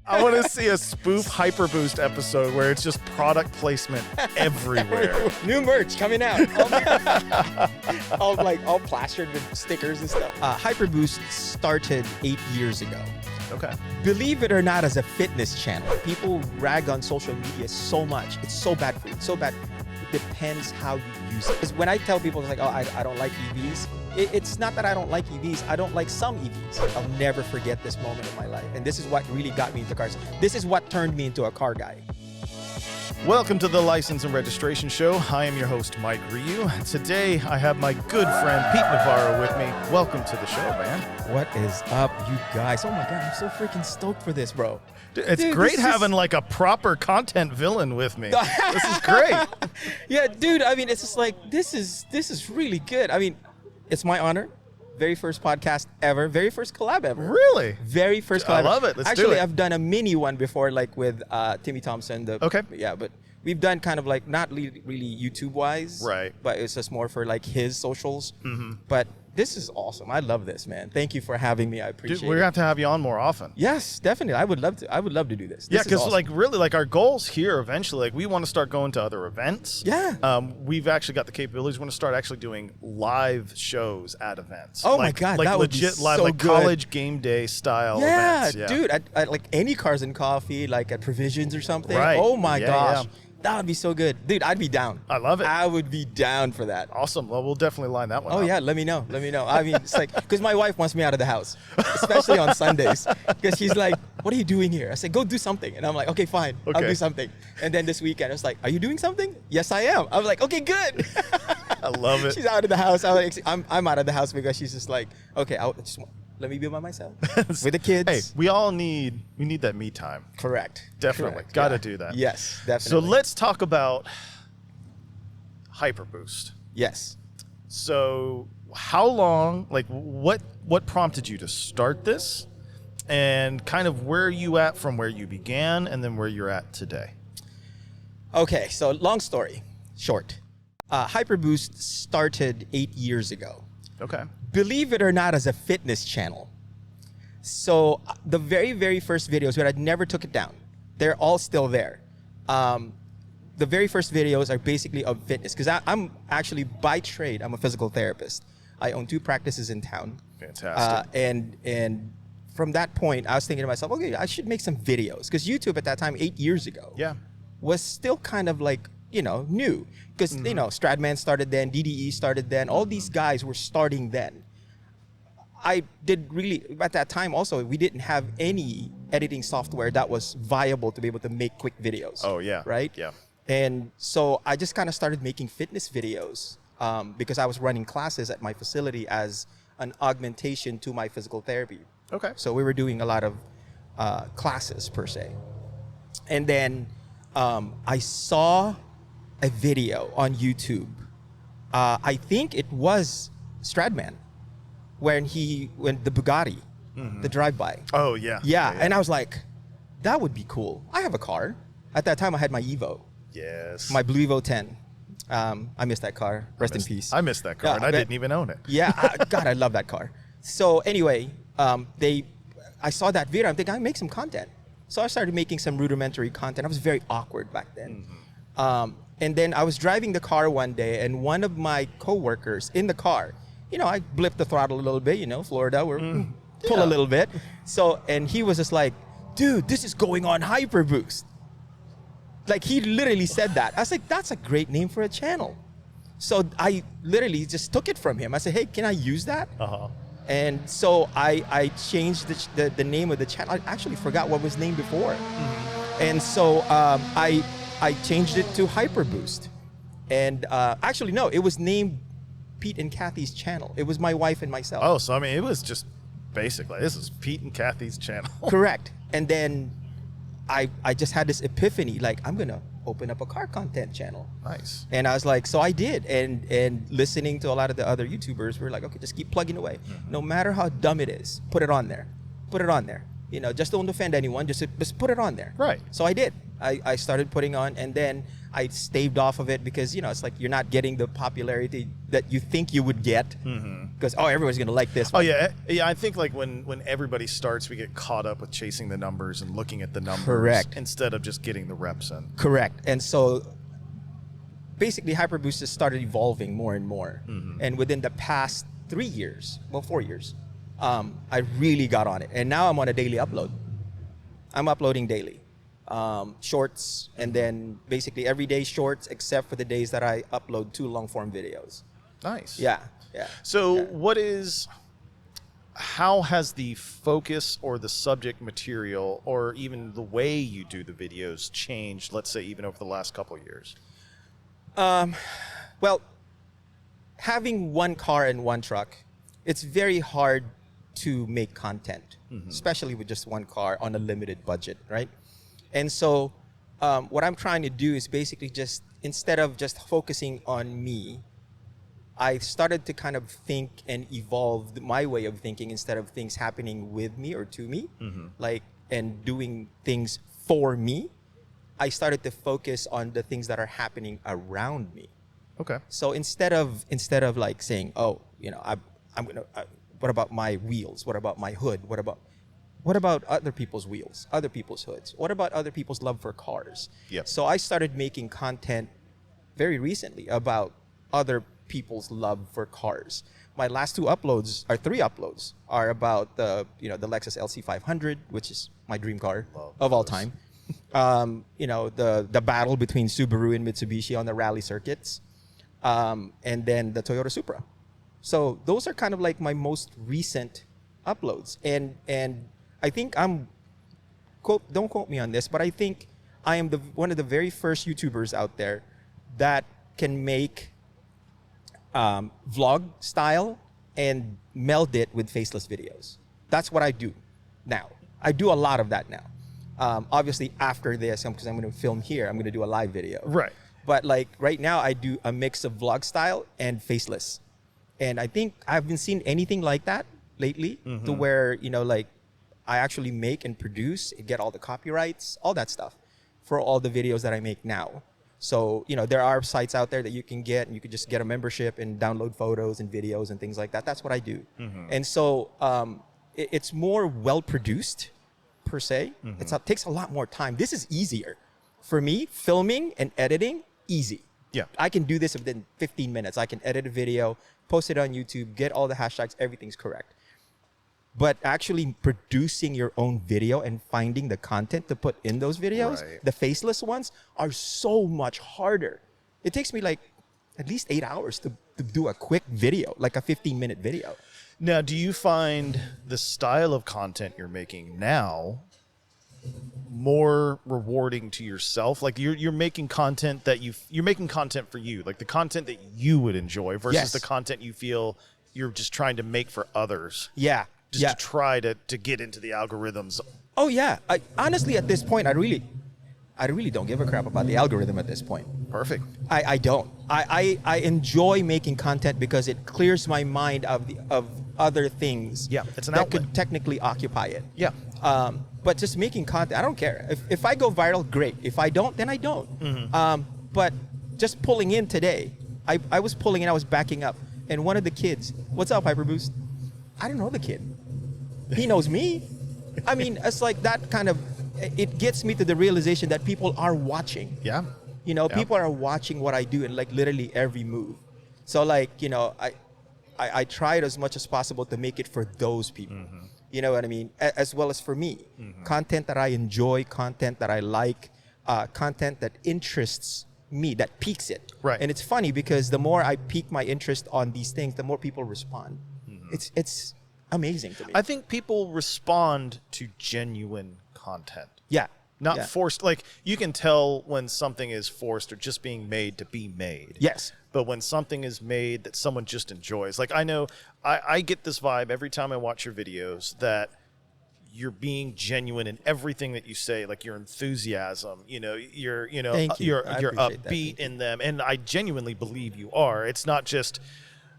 I want to see a spoof HyperBoost episode where it's just product placement everywhere. New merch coming out. all plastered with stickers and stuff. HyperBoost started 8 years ago. Okay. Believe it or not, as a fitness channel, people rag on social media so much. It's so bad for you. It's so bad. It depends how you use it. Because when I tell people, it's like, oh, I don't like EVs. It's not that I don't like EVs. I don't like some EVs. I'll never forget this moment in my life. And this is what really got me into cars. This is what turned me into a car guy. Welcome to the License and Registration Show. I am your host, Mike Ryu. Today, I have my good friend, Pete Navarro, with me. Welcome to the show, man. What is up, you guys? Oh my God, I'm so freaking stoked for this, bro. It's great having like a proper content villain with me. This is great. Yeah, dude, I mean, it's just like, this is really good. I mean, it's my honor. Very first podcast ever. Very first collab ever. Really? Very first collab. I love it. Let's do Actually, it. I've done a mini one before, like with Timmy Thompson. Okay. Yeah, but we've done kind of like, not really YouTube-wise. Right. But it's just more for like his socials. Mm-hmm. But this is awesome. I love this, man. Thank you for having me. I appreciate Dude, we're going to have you on more often. Yes, definitely. I would love to do this. Yeah, This is because awesome. like really like our goals here eventually, like we want to start going to other events. Yeah. We've actually got the capabilities. We want to start actually doing live shows at events. Oh my like, God, like that would be legit live, so like good. college game day style events. Yeah, dude, at like any Cars and Coffee, like at Provisions or something. Right. Oh my gosh. Yeah. That would be so good. Dude, I'd be down. I love it. I would be down for that. Awesome. Well, we'll definitely line that one Oh up. yeah, let me know. I mean, it's like, because my wife wants me out of the house, especially on Sundays, because she's like, what are you doing here? I said, go do something. And I'm like, okay, fine, I'll Okay. do something. And then this weekend, I was like, are you doing something? Yes, I am. I was like, okay, good. I love it. She's out of the house. I'm out of the house because she's just like, okay, let me be by myself with the kids. Hey, we need that me time. Correct. Definitely. Correct. Got to Yeah. do that. Yes, So definitely. let's talk about HyperBoost. Yes. So how long, like what prompted you to start this, and kind of where are you at from where you began and then where you're at today? Okay, so long story short. HyperBoost started 8 years ago. Okay. Believe it or not, as a fitness channel. So the very, very first videos, where I never took it down, they're all still there. The very first videos are basically of fitness, because I'm actually, by trade, I'm a physical therapist. I own 2 practices in town. Fantastic. And from that point, I was thinking to myself, okay, I should make some videos, because YouTube at that time, 8 years ago, Yeah. was still kind of like, new. Because, Stradman started then, DDE started then, all these guys were starting then. I did really, at that time also, we didn't have any editing software that was viable to be able to make quick videos. Oh, yeah. Right? Yeah. And so I just kind of started making fitness videos because I was running classes at my facility as an augmentation to my physical therapy. Okay. So we were doing a lot of classes per se. And then I saw a video on YouTube. I think it was Stradman when the Bugatti, the drive-by. Oh, yeah. Yeah, and I was like, that would be cool. I have a car. At that time, I had my Evo, Yes. my blue Evo 10. I missed that car. Rest in peace. I missed that car, and I didn't even own it. Yeah, God, I love that car. So anyway, I saw that video. I'm thinking, I make some content. So I started making some rudimentary content. I was very awkward back then. And then I was driving the car one day, and one of my coworkers in the car, I blipped the throttle a little bit, Florida, pull a little bit. So, and he was just like, dude, this is going on HyperBoost. Like, he literally said that. I was like, that's a great name for a channel. So I literally just took it from him. I said, hey, can I use that? Uh-huh. And so I changed the name of the channel. I actually forgot what was named before. And so I changed it to HyperBoost. And actually, no, it was named Pete and Kathy's channel. It was my wife and myself. Oh, so I mean, it was just basically, this is Pete and Kathy's channel. Correct. And then I just had this epiphany, like, I'm going to open up a car content channel. Nice. And I was like, so I did. And listening to a lot of the other YouTubers, we were like, okay, just keep plugging away. No matter how dumb it is, put it on there. Put it on there. Just don't offend anyone. Just put it on there. Right. So I did. I started putting on, and then I staved off of it because, you know, it's like you're not getting the popularity that you think you would get because, oh, everyone's going to like this Oh one. yeah. I think like when everybody starts, we get caught up with chasing the numbers and looking at the numbers, Correct. instead of just getting the reps in. Correct. And so basically HyperBoost has started evolving more and more. And within the past 4 years, I really got on it. And now I'm on a daily upload. I'm uploading daily. Shorts, and then basically every day shorts except for the days that I upload 2 long form videos. Nice. Yeah. So how has the focus or the subject material or even the way you do the videos changed, let's say even over the last couple of years? Well, having one car and one truck, it's very hard to make content, especially with just one car on a limited budget, right? And so what I'm trying to do is basically just, instead of just focusing on me, I started to kind of think and evolve my way of thinking instead of things happening with me or to me, like, and doing things for me. I started to focus on the things that are happening around me. Okay. So instead of like saying, oh, you know, what about my wheels? What about my hood? What about other people's wheels, other people's hoods? What about other people's love for cars? Yep. So I started making content very recently about other people's love for cars. My last 3 uploads are about the Lexus LC500, which is my dream car of all time. The battle between Subaru and Mitsubishi on the rally circuits, and then the Toyota Supra. So those are kind of like my most recent uploads, and I think don't quote me on this, but I think I am one of the very first YouTubers out there that can make vlog style and meld it with faceless videos. That's what I do now. I do a lot of that now. Obviously after this, because I'm going to film here, I'm going to do a live video. Right. But like right now I do a mix of vlog style and faceless. And I think I haven't seen anything like that lately, to where, you know, like I actually make and produce, get all the copyrights, all that stuff for all the videos that I make now. So, you know, there are sites out there that you can get, and you can just get a membership and download photos and videos and things like that. That's what I do. And so it's more well-produced per se. It takes a lot more time. This is easier. For me, filming and editing, easy. Yeah. I can do this within 15 minutes. I can edit a video, post it on YouTube, get all the hashtags, everything's correct. But actually producing your own video and finding the content to put in those videos, the faceless ones, are so much harder. It takes me like at least 8 hours to do a quick video, like a 15-minute video. Now, do you find the style of content you're making now more rewarding to yourself? Like you're making content that you're making content for you, like the content that you would enjoy versus the content you feel you're just trying to make for others. Yeah. To try to get into the algorithms. Oh yeah. Honestly, at this point, I really don't give a crap about the algorithm at this point. Perfect. I don't. I enjoy making content because it clears my mind of other things. Yeah, it's an that outlet. could technically occupy it. Yeah. But just making content, I don't care. If I go viral, great. If I don't, then I don't. But just pulling in today, I was pulling in, I was backing up, and one of the kids, what's up, HyperBoost? I don't know the kid. He knows me. I mean, it's like that kind of, it gets me to the realization that people are watching. Yeah. You know, people are watching what I do and like literally every move. So like, you know, I try it as much as possible to make it for those people. You know what I mean? As well as for me. Content that I enjoy, content that I like, content that interests me, that piques it. Right. And it's funny because the more I pique my interest on these things, the more people respond. It's amazing to me. I think people respond to genuine content. Yeah. Not forced. Like, you can tell when something is forced or just being made to be made. Yes. But when something is made that someone just enjoys. Like, I know, I get this vibe every time I watch your videos that you're being genuine in everything that you say, like your enthusiasm, you're Thank you. you're appreciate upbeat in them. And I genuinely believe you are. It's not just,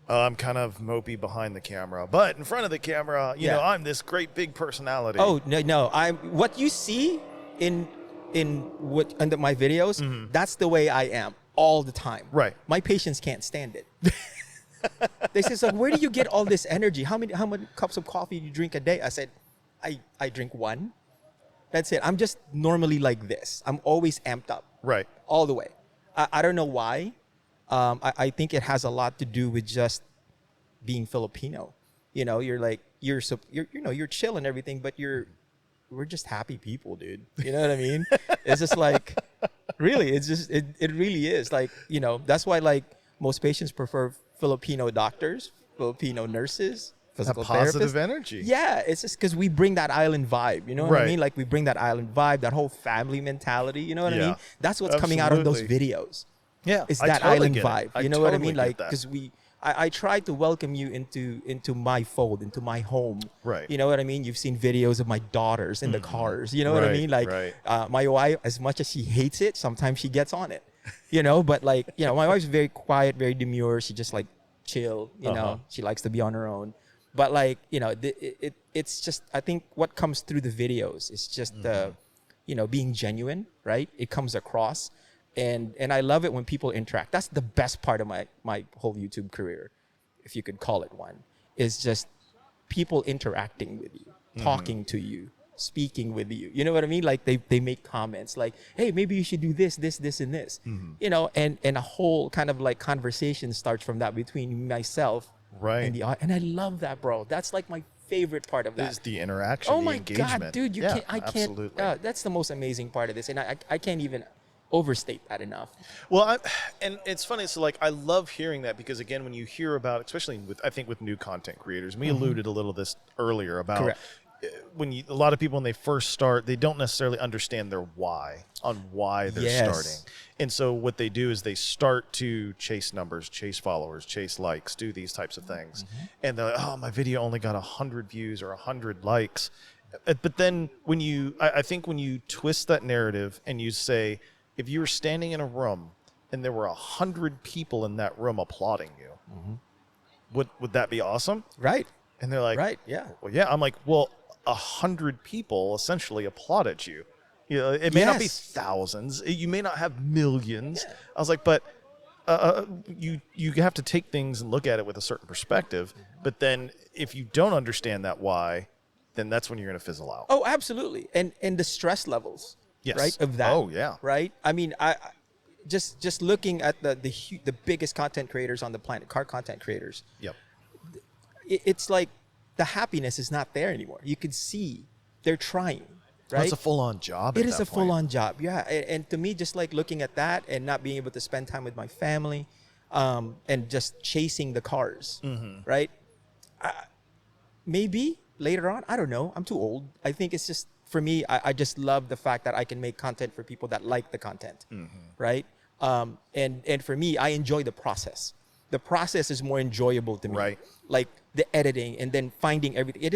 I'm kind of mopey behind the camera, but in front of the camera, you know, I'm this great big personality. Oh, no. What you see in under my videos, that's the way I am all the time. Right. My patients can't stand it. They say, so where do you get all this energy? How many cups of coffee do you drink a day? I said, I drink one. That's it. I'm just normally like this. I'm always amped up. Right. All the way. I don't know why. I think it has a lot to do with just being Filipino. You know, you're chill and everything, but we're just happy people, dude. You know what I mean? It's just like, really, it really is. Like, you know, that's why like most patients prefer Filipino doctors, Filipino nurses, physical positive therapists. energy. Yeah, it's just because we bring that island vibe. You know what I Right. mean? Like we bring that island vibe, that whole family mentality. You know what I mean? That's what's coming out of those Absolutely. videos. Yeah. It's I that totally island get it. vibe. I You know what I totally mean? get Like that. because I try to welcome you into my fold, into my home. Right. You know what I mean? You've seen videos of my daughters in the cars. You know what I Right, mean? Like right. my wife, as much as she hates it, sometimes she gets on it. You know, but like, you know, my wife's very quiet, very demure. She just like chill, you know, she likes to be on her own. But like, you know, it's just, I think what comes through the videos is just, you know, being genuine, right? It comes across. And I love it when people interact. That's the best part of my whole YouTube career, if you could call it one, is just people interacting with you, talking to you, speaking with you. You know what I mean? Like they make comments like, hey, maybe you should do this, and this. You know, and a whole kind of like conversation starts from that between myself Right. and and I love that, bro. That's like my favorite part of that. Is the interaction, Oh the my engagement. God, dude, Yeah, I can't. absolutely. That's the most amazing part of this, and I can't even overstate that enough. Well, and it's funny. So, like, I love hearing that because, again, when you hear about, especially I think with new content creators, we alluded a little this earlier about Correct. when a lot of people when they first start, they don't necessarily understand their why on why they're Yes. starting, and so what they do is they start to chase numbers, chase followers, chase likes, do these types of things, and they're like, oh, my video only got 100 views or 100 likes, but then when I think when you twist that narrative and you say, if you were standing in a room and there were 100 people in that room applauding you, would that be awesome? Right. And they're like, Right. Yeah. well, yeah. I'm like, well, 100 people essentially applauded you. You know, it may not be Yes. thousands. You may not have millions. I was like, but you have to take things and look at it with a certain perspective. But then if you don't understand that why, then that's when you're going to fizzle out. Oh, absolutely. And the stress levels, Yes. right, of that. Oh, yeah. Right? I mean, I just looking at the biggest content creators on the planet, car content creators, Yep. it's like the happiness is not there anymore. You can see they're trying, right? It's a full-on job. It at is that a point. full-on job, yeah. And to me, just like looking at that and not being able to spend time with my family, and just chasing the cars, right? Maybe later on, I don't know. I'm too old. I think it's just, for me, I just love the fact that I can make content for people that like the content, right? And for me, I enjoy the process. The process is more enjoyable to me. Right. Like the editing and then finding everything. It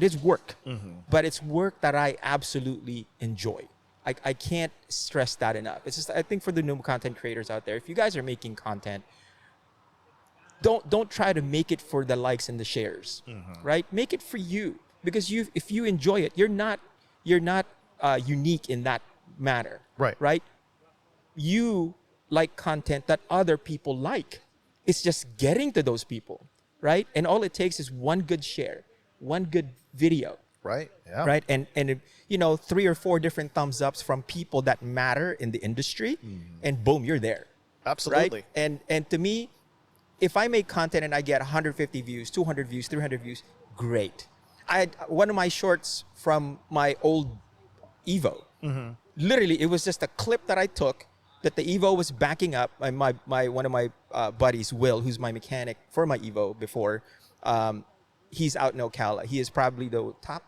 is work, but it's work that I absolutely enjoy. I can't stress that enough. It's just, I think for the new content creators out there, if you guys are making content, don't try to make it for the likes and the shares, right? Make it for you, because if you enjoy it, you're not unique in that manner, Right. Right? You like content that other people like. It's just getting to those people, right? And all it takes is one good share, one good video, Right. Yeah. right? And 3 or 4 different thumbs ups from people that matter in the industry, and boom, you're there. Absolutely. Right? And to me, if I make content and I get 150 views, 200 views, 300 views, great. I had one of my shorts from my old Evo. Literally, it was just a clip that I took that the Evo was backing up. One of my buddies, Will, who's my mechanic for my Evo before, he's out in Ocala. He is probably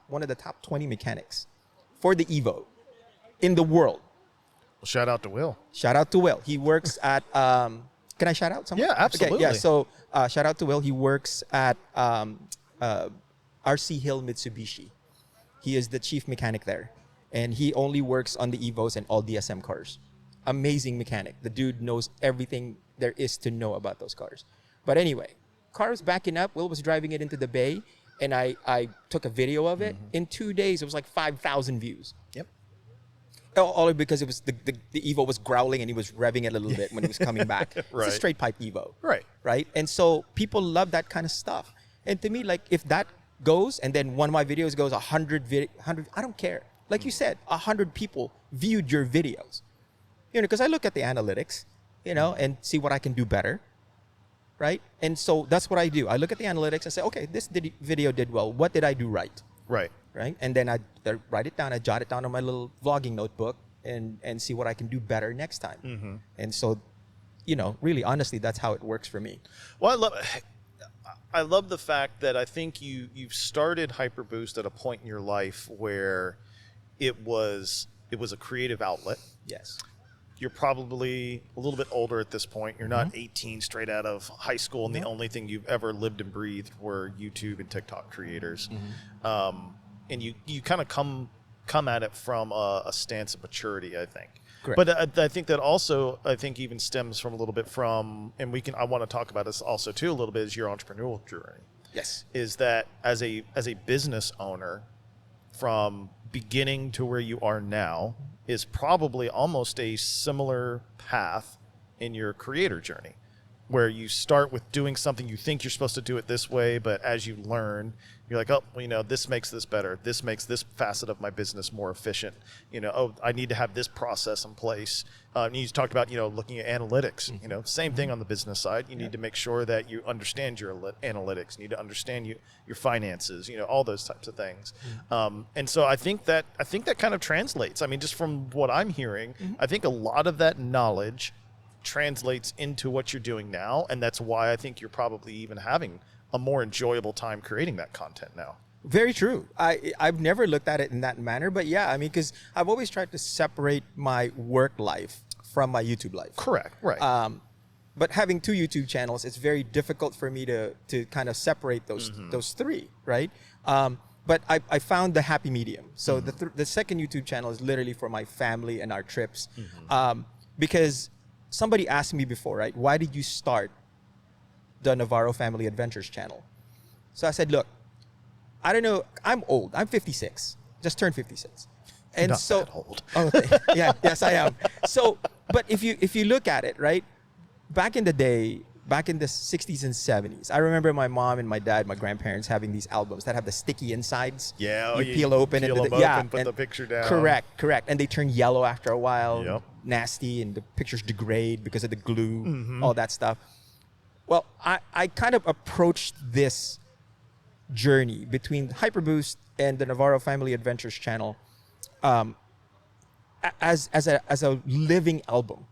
one of the top 20 mechanics for the Evo in the world. Well, shout out to Will. Shout out to Will. He works at, can I shout out someone? Yeah, absolutely. Okay, yeah, so shout out to Will. He works at RC Hill Mitsubishi. He is the chief mechanic there. And he only works on the Evos and all DSM cars. Amazing mechanic. The dude knows everything there is to know about those cars. But anyway, car was backing up. Will was driving it into the bay, and I took a video of it. In 2 days, it was like 5,000 views. Yep. All because it was the Evo was growling and he was revving it a little bit when he was coming back. Right. It's a straight pipe Evo. Right. And so people love that kind of stuff. And to me, like if that goes and then one of my videos goes 100, I don't care. Like you said, 100 people viewed your videos. Because I look at the analytics, and see what I can do better. Right. And so that's what I do. I look at the analytics and say, okay, this video did well. What did I do right? Right. And then I write it down. I jot it down on my little vlogging notebook and see what I can do better next time. Mm-hmm. And so, really, honestly, that's how it works for me. Well, I love the fact that I think you've started HyperBoost at a point in your life where it was a creative outlet. Yes. You're probably a little bit older at this point. You're not 18 straight out of high school, and the only thing you've ever lived and breathed were YouTube and TikTok creators. And you kind of come at it from a stance of maturity, I think. Correct. But I think that also, even stems from a little bit from, and I want to talk about this also too a little bit, is your entrepreneurial journey. Yes. Is that as a business owner, from beginning to where you are now, is probably almost a similar path in your creator journey, where you start with doing something, you think you're supposed to do it this way, but as you learn, you're like, oh, well, this makes this better. This makes this facet of my business more efficient. I need to have this process in place. You talked about, looking at analytics, same thing on the business side. You need to make sure that you understand your analytics. You need to understand your finances, all those types of things. And so I think that kind of translates. I mean, just from what I'm hearing, I think a lot of that knowledge translates into what you're doing now, and that's why I think you're probably even having a more enjoyable time creating that content now. Very true. I've never looked at it in that manner, but yeah, I mean, because I've always tried to separate my work life from my YouTube life. Correct. Right. But having two YouTube channels, it's very difficult for me to kind of separate those three, right? But I found the happy medium. So the second YouTube channel is literally for my family and our trips, because somebody asked me before, right? Why did you start the Navarro Family Adventures channel? So I said, look, I don't know. I'm old. I'm 56. Just turned 56. And not so that old. Oh, yeah, yes, I am. So, but if you look at it, right? Back in the day, back in the 60s and 70s, I remember my mom and my dad, my grandparents having these albums that have the sticky insides. Yeah, you peel open peel and them open, put the picture down. Correct. And they turn yellow after a while. Yep. Nasty, and the pictures degrade because of the glue, all that stuff. Well, I kind of approached this journey between HyperBoost and the Navarro Family Adventures channel as a living album,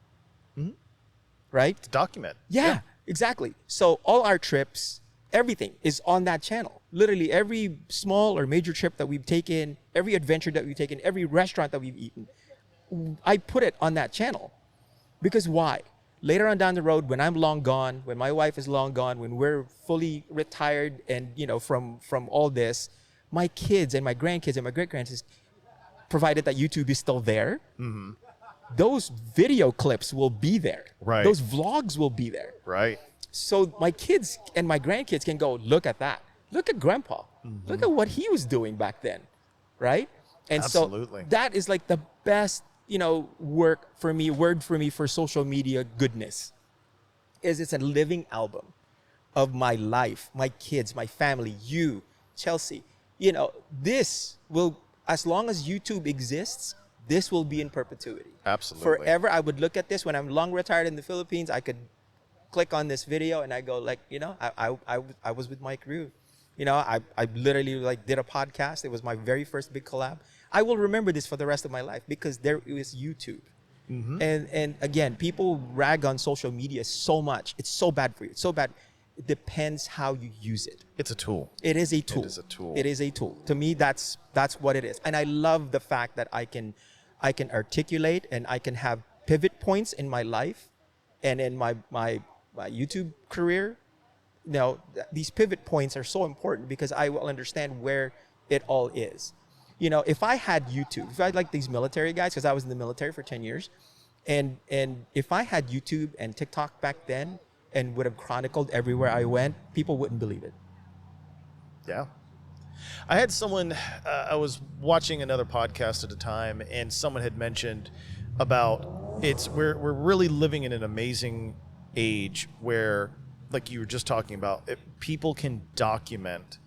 right? To document. Yeah, exactly. So all our trips, everything is on that channel. Literally every small or major trip that we've taken, every adventure that we've taken, every restaurant that we've eaten, I put it on that channel. Because why? Later on down the road, when I'm long gone, when my wife is long gone, when we're fully retired and, from all this, my kids and my grandkids and my great-grandkids, provided that YouTube is still there, those video clips will be there. Right. Those vlogs will be there. Right. So my kids and my grandkids can go, look at that. Look at Grandpa. Look at what he was doing back then. Right? And Absolutely. so that is like the best, word for me for social media goodness, is it's a living album of my life, my kids, my family, you, Chelsea. This will, as long as YouTube exists, this will be in perpetuity. Absolutely. Forever, I would look at this when I'm long retired in the Philippines. I could click on this video and I go like, I was with my crew. I literally did a podcast. It was my very first big collab. I will remember this for the rest of my life because there is YouTube. And again, people rag on social media so much. It's so bad for you. It's so bad. It depends how you use it. It's a tool. It is a tool. It is a tool. It is a tool. To me, that's what it is. And I love the fact that I can articulate and I can have pivot points in my life and in my YouTube career. These pivot points are so important because I will understand where it all is. If I had YouTube, if I had these military guys, because I was in the military for 10 years, and if I had YouTube and TikTok back then and would have chronicled everywhere I went, people wouldn't believe it. Yeah. I had someone, I was watching another podcast at a time, and someone had mentioned about we're really living in an amazing age where, like you were just talking about, people can document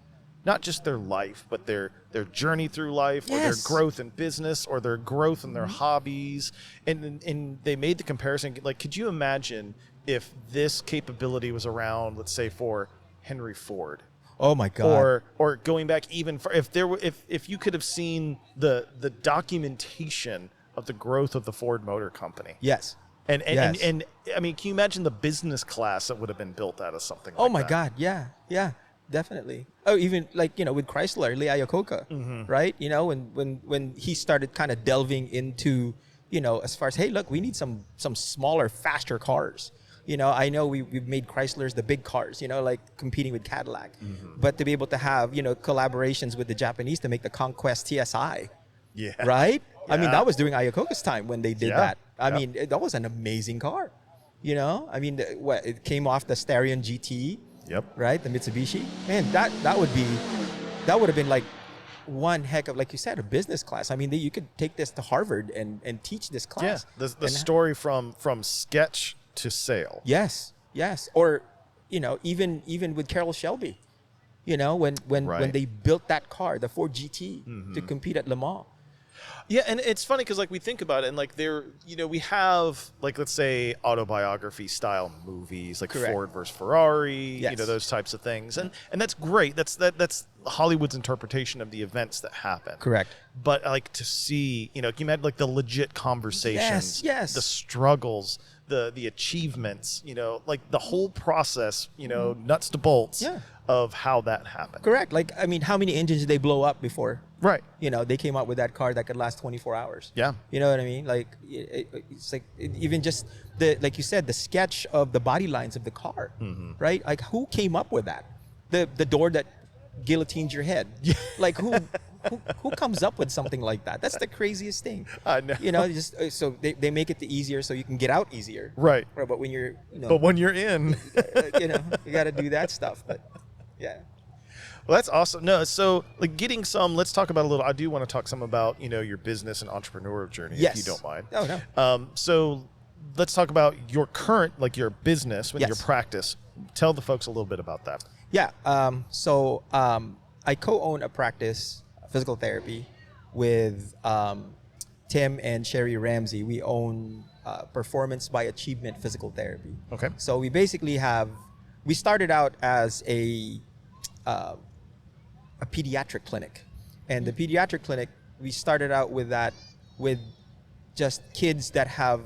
not just their life, but their journey through life, or their growth in business, or their growth in their hobbies. And they made the comparison, like, could you imagine if this capability was around, let's say, for Henry Ford? Oh my God. Or going back even for, if you could have seen the documentation of the growth of the Ford Motor Company. Yes. And I mean, can you imagine the business class that would have been built out of something like that? Oh my God. Yeah. Definitely. Oh, even like, with Chrysler, Lee Iacocca, right? When he started kind of delving into, as far as, hey, look, we need some smaller, faster cars. I know we've made Chryslers the big cars, like competing with Cadillac. But to be able to have, collaborations with the Japanese to make the Conquest TSI. Yeah. Right? Yeah. I mean, that was during Iacocca's time when they did that. I mean, that was an amazing car. I mean, it came off the Starion GT. Yep. Right? The Mitsubishi. Man, that would have been like one heck of, like you said, a business class. I mean, you could take this to Harvard and teach this class. Yeah. The story from sketch to sale. Yes. Or, even with Carroll Shelby, when they built that car, the Ford GT, to compete at Le Mans. Yeah, and it's funny because, like, we think about it, and like we have, like, let's say, autobiography style movies, like Correct. Ford versus Ferrari, Yes. those types of things, and that's great. That's Hollywood's interpretation of the events that happen. Correct. But like to see, you had like the legit conversations, Yes. the struggles, the achievements, like the whole process, nuts to bolts of how that happened. Correct. Like, I mean, how many engines did they blow up before? Right. They came out with that car that could last 24 hours. Yeah. You know what I mean? Like, it's like even just like you said, the sketch of the body lines of the car, right? Like, who came up with that? The door that guillotines your head. Like, who comes up with something like that? That's the craziest thing. I know. Just so they make it easier so you can get out easier. Right. But when you're, But when you're in, you got to do that stuff. But yeah. Well, that's awesome. No, so like let's talk about a little. I do want to talk some about your business and entrepreneurial journey, if you don't mind. Oh no. So let's talk about your current, like your business with Yes. your practice. Tell the folks a little bit about that. Yeah. So I co-own a practice, physical therapy, with Tim and Sherry Ramsey. We own Performance by Achievement Physical Therapy. Okay. So we basically we started out as a pediatric clinic, and the pediatric clinic, we started out with just kids that have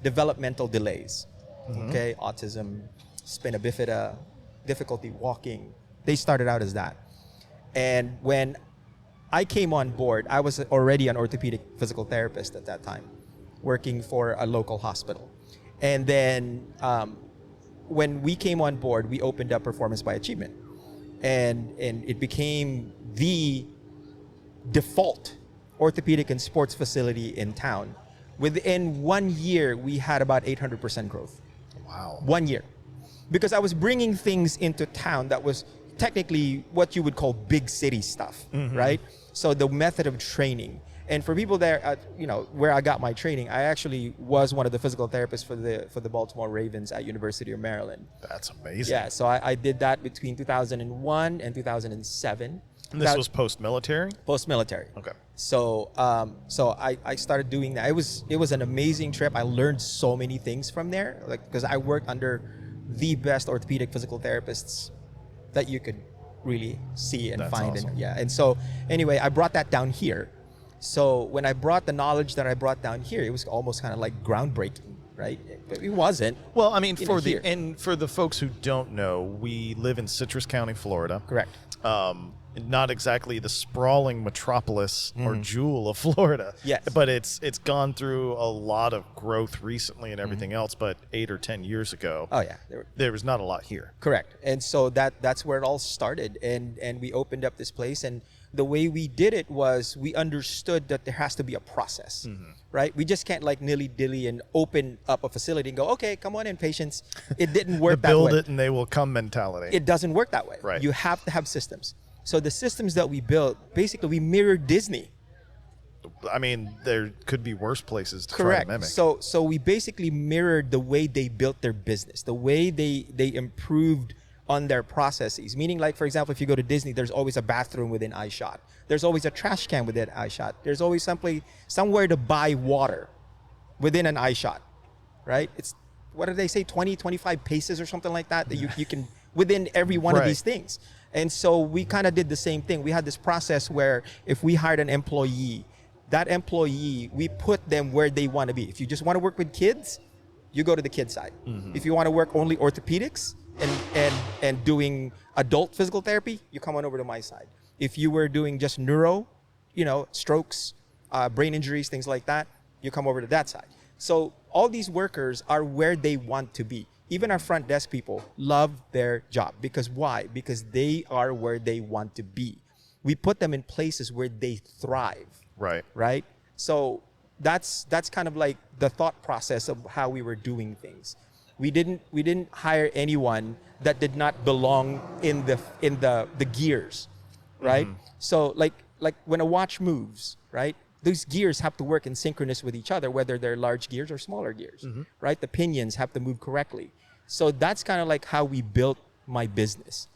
developmental delays. Okay, autism, spina bifida, difficulty walking. They started out as that. And when I came on board, I was already an orthopedic physical therapist at that time, working for a local hospital. And then when we came on board, we opened up Performance by Achievement. And it became the default orthopedic and sports facility in town. Within 1 year, we had about 800% growth. Wow. 1 year. Because I was bringing things into town that was technically what you would call big city stuff, right? So the method of training. And for people there, where I got my training, I actually was one of the physical therapists for the Baltimore Ravens at University of Maryland. That's amazing. Yeah, so I did that between 2001 and 2007. And this was post-military? Post-military. Okay. So I started doing that. It was an amazing trip. I learned so many things from there, like, because I worked under the best orthopedic physical therapists that you could really see and That's find. awesome. And so anyway, I brought that down here. So when I brought the knowledge that I brought down here, it was almost kind of like groundbreaking, right? But it wasn't. Well, I mean, for here. the folks who don't know, we live in Citrus County, Florida. Correct. Not exactly the sprawling metropolis or jewel of Florida. Yes. But it's gone through a lot of growth recently and everything else. But 8 or 10 years ago, Oh yeah. there was not a lot here. Correct. And so that's where it all started. And we opened up this place, and the way we did it was we understood that there has to be a process, right? We just can't like nilly-dilly and open up a facility and go, okay, come on in, patients. It didn't work that way. Build it and they will come mentality. It doesn't work that way. Right. You have to have systems. So the systems that we built, basically we mirrored Disney. I mean, there could be worse places to try Correct. to mimic. So we basically mirrored the way they built their business, the way they improved on their processes. Meaning, like, for example, if you go to Disney, there's always a bathroom within eyeshot. There's always a trash can within eyeshot. There's always somewhere to buy water within an eyeshot, right? It's, what do they say, 20, 25 paces or something like that you can, within every one of these things. And so we kind of did the same thing. We had this process where if we hired an employee, that employee, we put them where they want to be. If you just want to work with kids, you go to the kid side. If you want to work only orthopedics and doing adult physical therapy, you come on over to my side. If you were doing just neuro, strokes, brain injuries, things like that, you come over to that side. So all these workers are where they want to be. Even our front desk people love their job. Because why? Because they are where they want to be. We put them in places where they thrive. Right. So that's kind of like the thought process of how we were doing things. We didn't hire anyone that did not belong in the gears, right? So like when a watch moves, right? Those gears have to work in synchronous with each other, whether they're large gears or smaller gears, right? The pinions have to move correctly. So that's kind of like how we built my business.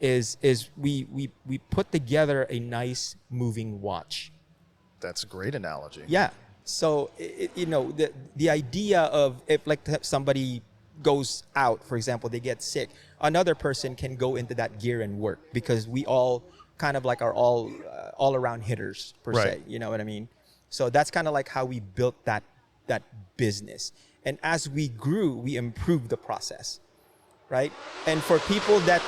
Is we put together a nice moving watch. That's a great analogy. Yeah. So, the idea of if like somebody goes out, for example, they get sick, another person can go into that gear and work because we all kind of like are all around hitters per se. You know what I mean? So that's kind of like how we built that business. And as we grew, we improved the process, right? And for people that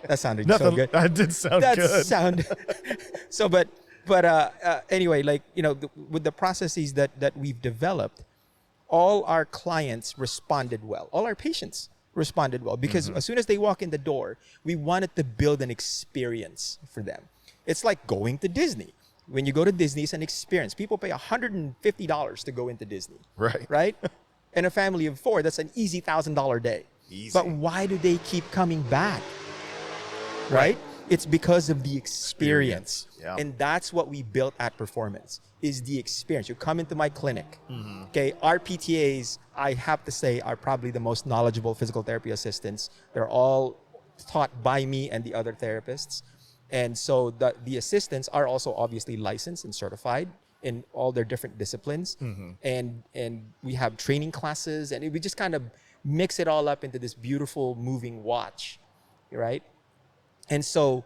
that sounded so good. That did sound good. So, but anyway, like, with the processes that we've developed, all our clients responded well. All our patients responded well because as soon as they walk in the door, we wanted to build an experience for them. It's like going to Disney. When you go to Disney, it's an experience. People pay $150 to go into Disney. Right? And a family of 4, that's an easy $1,000 day. Easy. But why do they keep coming back? Right? It's because of the experience. Yeah. And that's what we built at Performance, is the experience. You come into my clinic. Okay, our PTAs, I have to say, are probably the most knowledgeable physical therapy assistants. They're all taught by me and the other therapists. And so the assistants are also obviously licensed and certified in all their different disciplines. And we have training classes, and we just kind of mix it all up into this beautiful moving watch, right? And so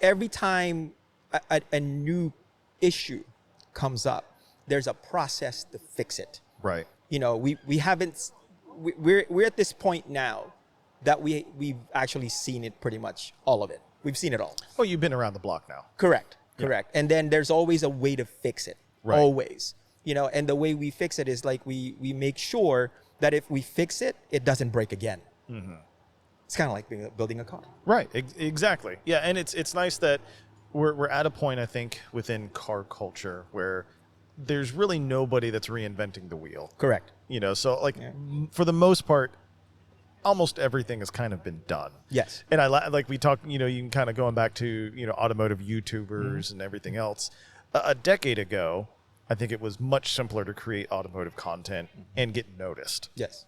every time a new issue comes up, there's a process to fix it. Right. We're at this point now that we've actually seen it pretty much, all of it. We've seen it all. Oh, you've been around the block now. Correct. And then there's always a way to fix it. Right. Always. And the way we fix it is like we make sure that if we fix it, it doesn't break again. It's kind of like building a car. Right. Exactly. Yeah. And it's nice that we're at a point, I think, within car culture where there's really nobody that's reinventing the wheel. Correct. So like for the most part, almost everything has kind of been done. Yes. And like we talked, you can kind of going back to, automotive YouTubers and everything else. A decade ago, I think it was much simpler to create automotive content and get noticed. Yes.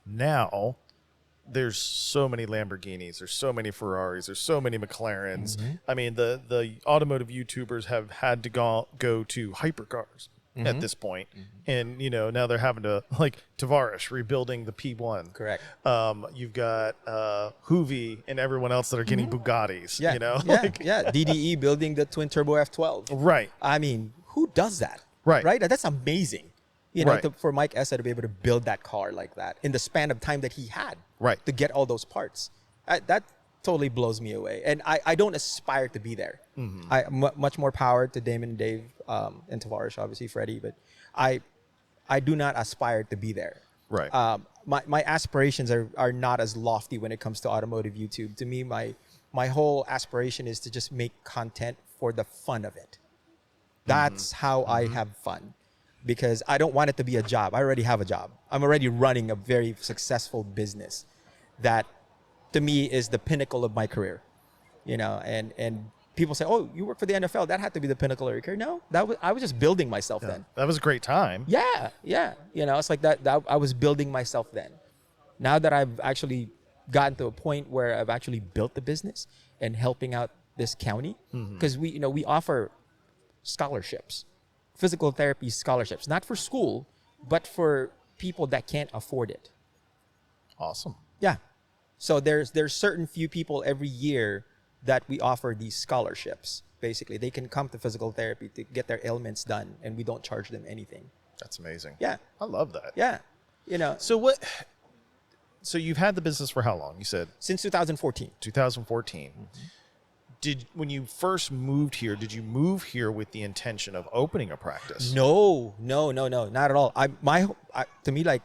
Now, there's so many Lamborghinis, there's so many Ferraris, there's so many McLarens. I mean, the automotive YouTubers have had to go to hypercars at this point. And, now they're having to, like Tavares rebuilding the P1. Correct. You've got Hoovy and everyone else that are getting Bugattis, Yeah. DDE building the twin turbo F12. Right. I mean, who does that? Right. Right? That's amazing. Right. For Mike Essa to be able to build that car like that in the span of time that he had. Right. To get all those parts. That totally blows me away. And I don't aspire to be there. Much more power to Damon and Dave and Tavares, obviously Freddie, but I do not aspire to be there. Right. My aspirations are not as lofty when it comes to automotive YouTube. To me, my whole aspiration is to just make content for the fun of it. That's how I have fun. Because I don't want it to be a job. I already have a job. I'm already running a very successful business that to me is the pinnacle of my career, you know, and people say, oh, you work for the NFL. That had to be the pinnacle of your career. No, I was just building myself then. That was a great time. Yeah. You know, it's like that I was building myself then. Now that I've actually gotten to a point where I've actually built the business and helping out this county, because we offer scholarships, physical therapy scholarships, not for school, but for people that can't afford it. Awesome. Yeah. So there's certain few people every year that we offer these scholarships. Basically, they can come to physical therapy to get their ailments done, and we don't charge them anything. That's amazing. Yeah. I love that. Yeah. You know, So you've had the business for how long? You said since 2014. 2014. When you first moved here, did you move here with the intention of opening a practice? No, not at all. To me, like,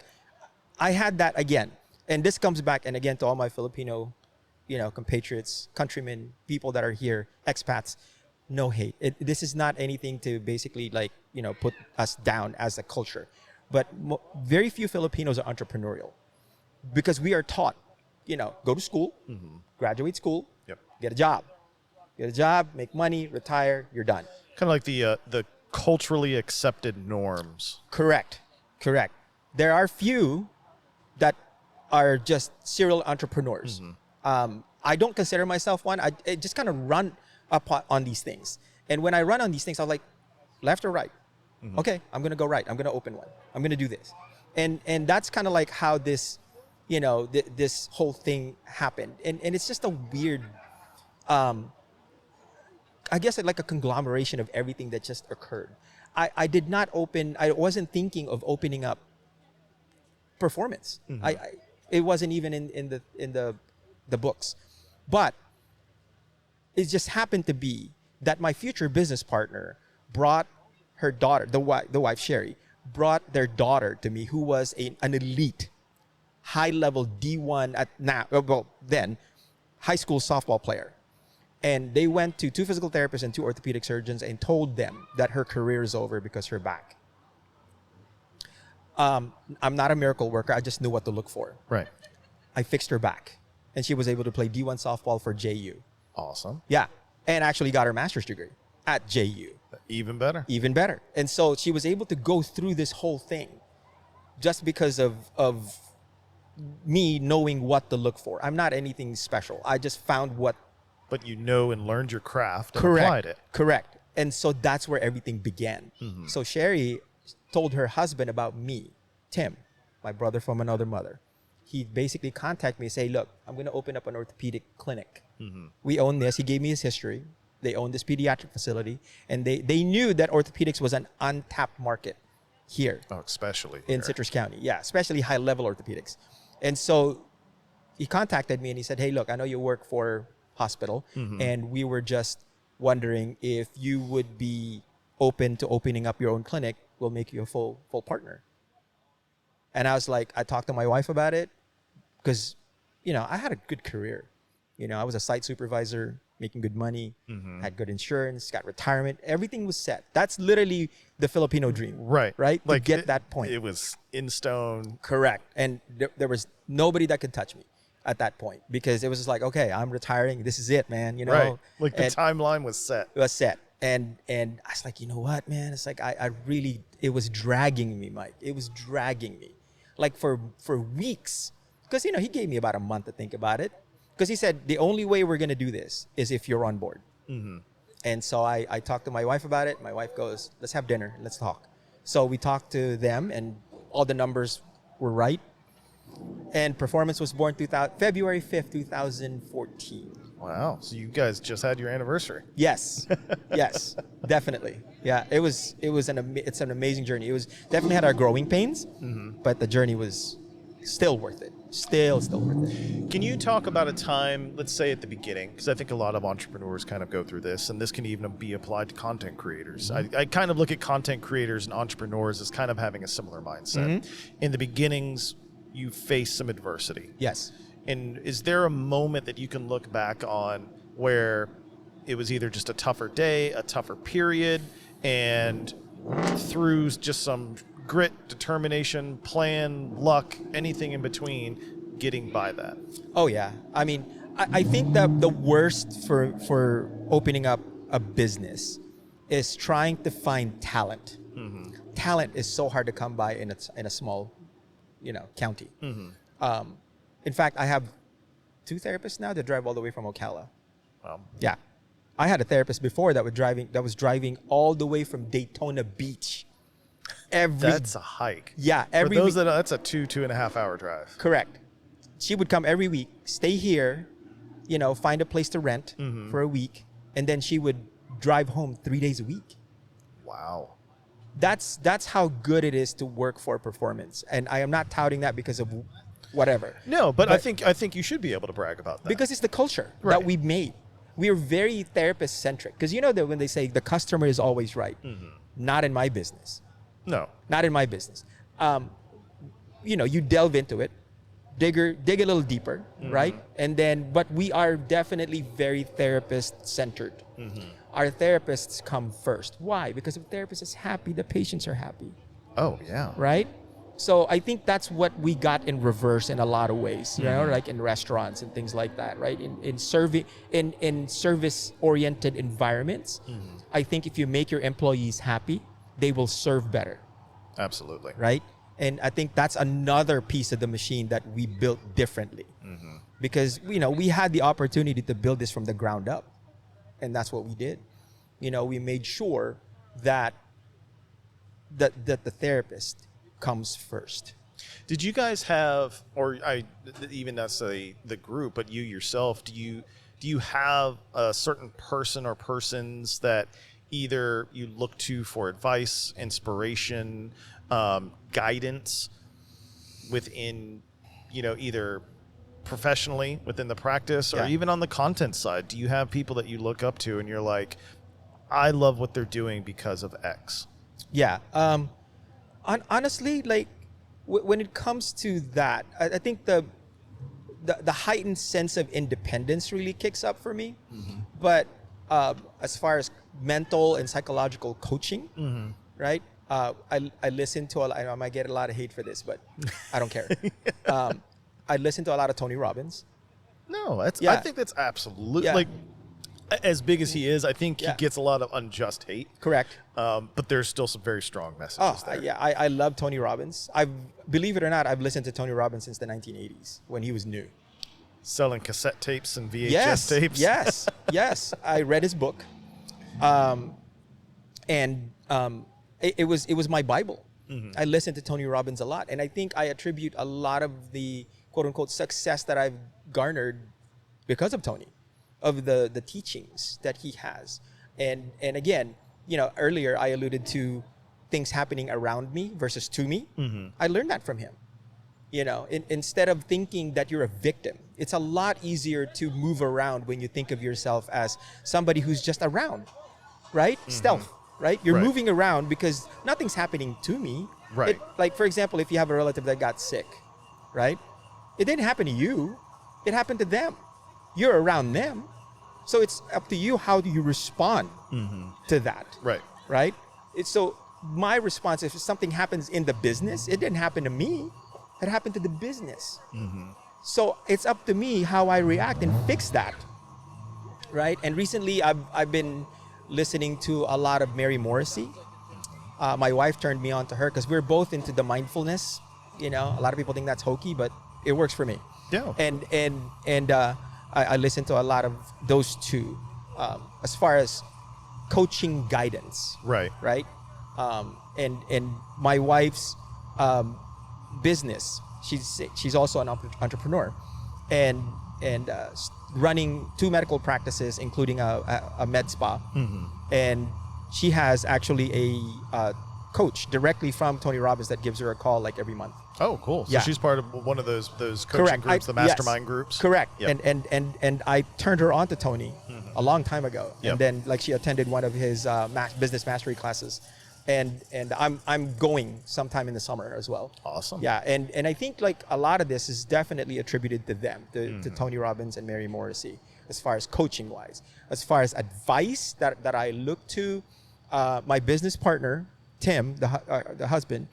I had that again, and this comes back and again to all my Filipino, compatriots, countrymen, people that are here, expats. No hate. This is not anything to basically put us down as a culture, but very few Filipinos are entrepreneurial because we are taught, go to school, graduate school, get a job, make money, retire, you're done. Kind of like the culturally accepted norms. Correct. There are few that are just serial entrepreneurs. I don't consider myself one. I just kind of run up on these things. And when I run on these things, I'm like, left or right? Okay, I'm going to go right. I'm going to open one. I'm going to do this. And that's kind of like how this, this whole thing happened. And it's just a weird, I guess like a conglomeration of everything that just occurred. I wasn't thinking of opening up performance. It wasn't even in the books. But it just happened to be that my future business partner brought her daughter, the wife Sherry, brought their daughter to me, who was an elite, high-level D1 then high school softball player. And they went to 2 physical therapists and 2 orthopedic surgeons and told them that her career is over because her back. I'm not a miracle worker. I just knew what to look for. Right. I fixed her back, and she was able to play D1 softball for JU. Awesome. Yeah, and actually got her master's degree at JU. Even better. Even better. And so she was able to go through this whole thing just because of me knowing what to look for. I'm not anything special. I just found what. But and learned your craft and applied it. Correct. And so that's where everything began. So Sherry told her husband about me, Tim, my brother from another mother. He basically contacted me and say, look, I'm going to open up an orthopedic clinic. We own this. He gave me his history. They own this pediatric facility. And they knew that orthopedics was an untapped market here. Oh, especially in Citrus County. Yeah, especially high-level orthopedics. And so he contacted me and he said, hey, look, I know you work for hospital, and we were just wondering if you would be open to opening up your own clinic. We'll make you a full partner. And I was like, I talked to my wife about it because, I had a good career. I was a site supervisor, making good money, had good insurance, got retirement. Everything was set. That's literally the Filipino dream. Right. Right? To get that point. It was in stone. Correct. And there was nobody that could touch me at that point because it was just like, okay, I'm retiring. This is it, man. Right. Like the timeline was set. It was set. And I was like, you know what, man? It's like, it was dragging me, Mike. It was dragging me. Like for weeks. Because, he gave me about a month to think about it. Because he said, the only way we're going to do this is if you're on board. And so I talked to my wife about it. My wife goes, let's have dinner. Let's talk. So we talked to them and all the numbers were right. And Performance was born February 5th, 2014. Wow. So you guys just had your anniversary. Yes. Yes, definitely. Yeah, it's an amazing journey. It was definitely had our growing pains, but the journey was still worth it. Still worth it. Can you talk about a time, let's say at the beginning, because I think a lot of entrepreneurs kind of go through this, and this can even be applied to content creators. I kind of look at content creators and entrepreneurs as kind of having a similar mindset. In the beginnings, you face some adversity. Yes. And is there a moment that you can look back on where it was either just a tougher day, a tougher period, and through just some grit, determination, plan, luck, anything in between, getting by that? Oh yeah. I mean, I think that the worst for opening up a business is trying to find talent. Talent is so hard to come by in a small, county. In fact, I have 2 therapists now that drive all the way from Ocala. Well, Yeah, I had a therapist before that was driving all the way from Daytona Beach. that's a hike. Yeah, For every those week. that's a 2.5 hour drive. Correct. She would come every week, stay here, find a place to rent for a week, and then she would drive home 3 days a week. Wow. That's how good it is to work for performance. And I am not touting that because of whatever. No, but I think you should be able to brag about that. Because it's the culture Right. that we've made. We are very therapist centric. Because that when they say the customer is always right, not in my business. No. Not in my business. You delve into it, dig a little deeper, right? And then, but we are definitely very therapist centered. Our therapists come first. Why? Because if the therapist is happy, the patients are happy, Oh, yeah. right? So I think that's what we got in reverse in a lot of ways, like in restaurants and things like that, right? In service oriented environments, I think if you make your employees happy, they will serve better, Absolutely. right? And I think that's another piece of the machine that we built differently, because we had the opportunity to build this from the ground up, and that's what we did. We made sure that the therapist comes first. Did you guys have, or even necessarily the group, but you yourself, do you have a certain person or persons that either you look to for advice, inspiration, guidance within, either professionally within the practice or Yeah. even on the content side? Do you have people that you look up to and you're like, I love what they're doing because of X? Yeah. Honestly, like when it comes to that, I think the heightened sense of independence really kicks up for me. But as far as mental and psychological coaching, right? I listen to I might get a lot of hate for this, but I don't care. I listen to a lot of Tony Robbins. No, I Yeah. think that's absolutely Yeah. like, as big as he is, I think he Yeah. gets a lot of unjust hate. Correct. But there's still some very strong Oh, messages there. yeah. I love Tony Robbins. Believe it or not, I've listened to Tony Robbins since the 1980s when he was new. Selling cassette tapes and VHS Yes, tapes. yes. I read his book, and it was my Bible. I listened to Tony Robbins a lot, and I think I attribute a lot of the quote unquote success that I've garnered because of Tony, of the teachings that he has, and again, earlier I alluded to things happening around me versus to me. I learned that from him. Instead of thinking that you're a victim, it's a lot easier to move around when you think of yourself as somebody who's just around, right? Stealth, right? You're Right. moving around because nothing's happening to me. Right. Like, for example, if you have a relative that got sick, right? It didn't happen to you. It happened to them. You're around them. So it's up to you, how do you respond to that? Right. Right? So my response, if something happens in the business, it didn't happen to me. It happened to the business. So it's up to me how I react and fix that. Right? And recently I've been listening to a lot of Mary Morrissey. My wife turned me on to her because we're both into the mindfulness. A lot of people think that's hokey, but it works for me. Yeah. And I listen to a lot of those two as far as coaching guidance. Right. Right. And my wife's business. She's also an entrepreneur, and running 2 medical practices, including a med spa. And she has actually a coach directly from Tony Robbins that gives her a call like every month. Oh, cool. So Yeah. she's part of one of those coaching Correct. groups, the mastermind groups. Correct. Yep. And I turned her on to Tony a long time ago. Yep. And then she attended one of his business mastery classes. And I'm going sometime in the summer as well. Awesome. Yeah, and I think like a lot of this is definitely attributed to them, to Tony Robbins and Mary Morrissey, as far as coaching wise. As far as advice that I look to, my business partner, Tim, the husband,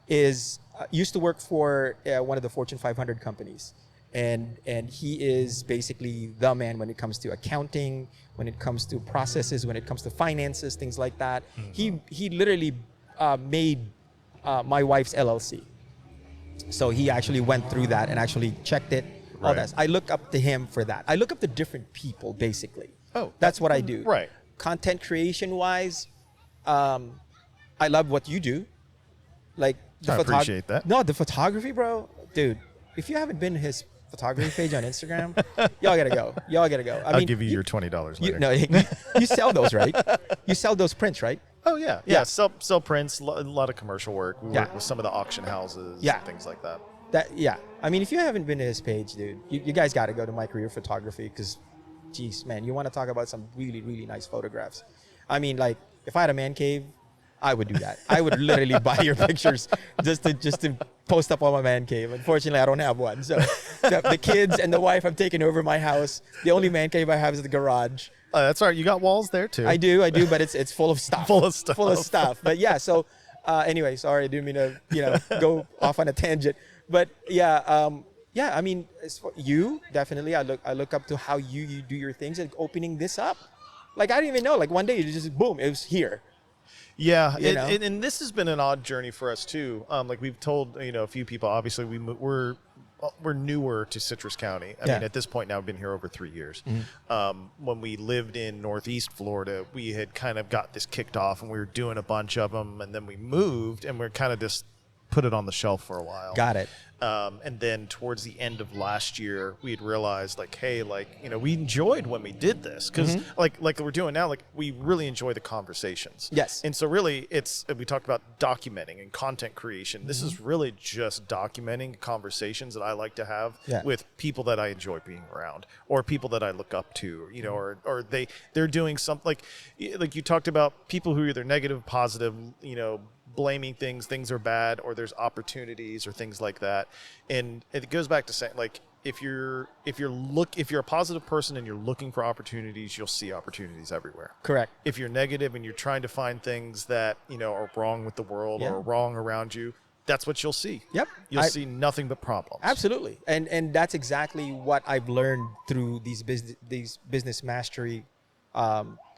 is used to work for one of the Fortune 500 companies. and he is basically the man when it comes to accounting, when it comes to processes, when it comes to finances, things like that. He literally made my wife's LLC. So he actually went through that and actually checked it. All Right. that. I look up to him for that. I look up to different people, basically. Oh, That's what I do. Right. Content creation wise, I love what you do. Like the I appreciate that. No, the photography, bro. Dude, if you haven't been to his photography page on Instagram, y'all gotta go. Y'all gotta go. I'll give you your $20 later. No, you sell those, right? You sell those prints, right? Oh yeah, yeah. Sell prints. A lot of commercial work. We work with some of the auction houses. Yeah. And things like that. I mean, if you haven't been to his page, dude, you guys got to go to My Career Photography because, geez, man, you want to talk about some really, really nice photographs. I mean, like, if I had a man cave, I would do that. I would literally buy your pictures just to post up on my man cave. Unfortunately, I don't have one. So the kids and the wife have taken over my house. The only man cave I have is the garage. That's all right. You got walls there too. I do, but it's full of stuff. Full of stuff. But yeah, so anyway, sorry, I didn't mean to go off on a tangent. But yeah, I mean, as for you, definitely, I look up to how you do your things and opening this up. Like I didn't even know. Like one day, it just boom, it was here. Yeah, and this has been an odd journey for us too. Like we've told a few people. Obviously, we're newer to Citrus County. I mean, at this point now, we've been here over 3 years. When we lived in Northeast Florida, we had kind of got this kicked off, and we were doing a bunch of them, and then we moved, and we're kind of just put it on the shelf for a while. Got it. And then towards the end of last year, we had realized like, hey, like, we enjoyed when we did this because like we're doing now, like we really enjoy the conversations. Yes. And so really we talked about documenting and content creation. This is really just documenting conversations that I like to have with people that I enjoy being around or people that I look up to, or they're doing something like you talked about people who are either negative, positive, blaming things are bad, or there's opportunities or things like that. And it goes back to saying, like, if you're a positive person and you're looking for opportunities, you'll see opportunities everywhere. Correct. If you're negative and you're trying to find things that, are wrong with the world or wrong around you, that's what you'll see. Yep. You'll see nothing but problems. Absolutely. And that's exactly what I've learned through these business mastery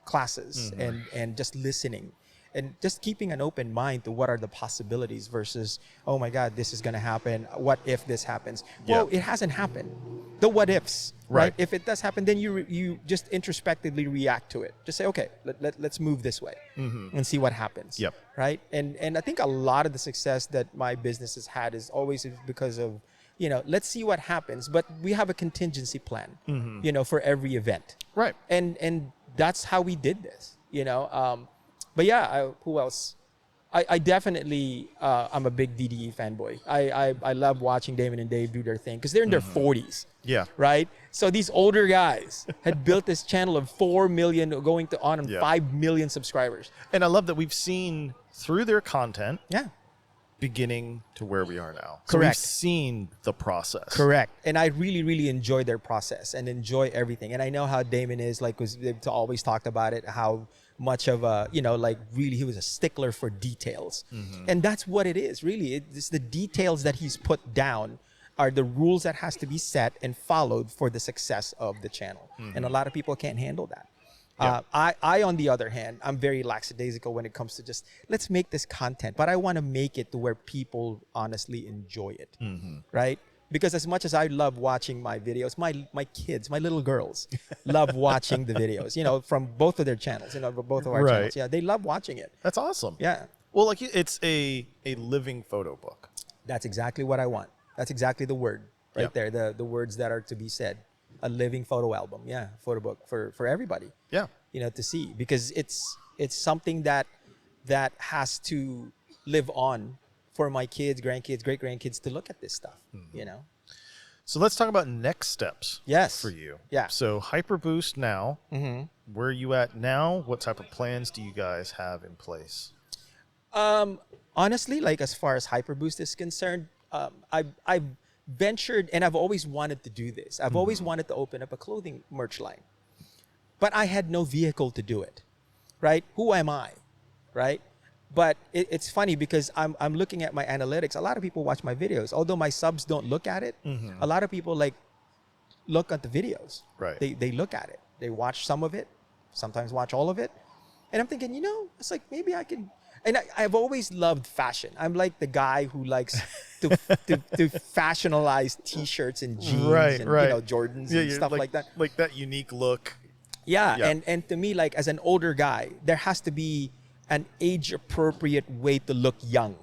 classes and just listening. And just keeping an open mind to what are the possibilities versus, oh my God, this is going to happen. What if this happens? Well, it hasn't happened. The what ifs, right? If it does happen, then you just introspectively react to it. Just say, okay, let's move this way and see what happens. Yep. Right? And I think a lot of the success that my business has had is always because of, let's see what happens, but we have a contingency plan, for every event. Right. And that's how we did this, But yeah, who else? I definitely, I'm a big DDE fanboy. I love watching Damon and Dave do their thing because they're in their 40s. Yeah. Right? So these older guys had built this channel of 4 million going to on 5 million subscribers. And I love that we've seen through their content. Beginning to where we are now. So Correct. We've seen the process. Correct. And I really, really enjoy their process and enjoy everything. And I know how Damon is, they've always talked about it, how much of a, really he was a stickler for details. And that's what it is, really. It's the details that he's put down are the rules that has to be set and followed for the success of the channel. And a lot of people can't handle that. I, on the other hand, I'm very lackadaisical when it comes to just, let's make this content, but I want to make it to where people honestly enjoy it, right? Because as much as I love watching my videos, my kids, my little girls love watching the videos, from both of their channels, both of our channels. Yeah, they love watching it. That's awesome. Yeah. Well, like it's a living photo book. That's exactly what I want. That's exactly the word right there, the words that are to be said. A living photo album, photo book for everybody. Yeah, to see, because it's something that has to live on for my kids, grandkids, great grandkids to look at this stuff. So let's talk about next steps. Yes, for you. Yeah. So HyperBoost now. Where are you at now? What type of plans do you guys have in place? Honestly, like as far as HyperBoost is concerned, I've ventured, and I've always wanted to do this. I've always wanted to open up a clothing merch line, but I had no vehicle to do it, right? Who am I, right? But it's funny because I'm looking at my analytics. A lot of people watch my videos. Although my subs don't look at it, a lot of people look at the videos. Right. They look at it. They watch some of it, sometimes watch all of it. And I'm thinking, it's like maybe I can. And I've always loved fashion. I'm like the guy who likes to fashionalize T-shirts and jeans and Jordans and stuff like that. Like that unique look. Yeah. And to me, like as an older guy, there has to be an age-appropriate way to look young.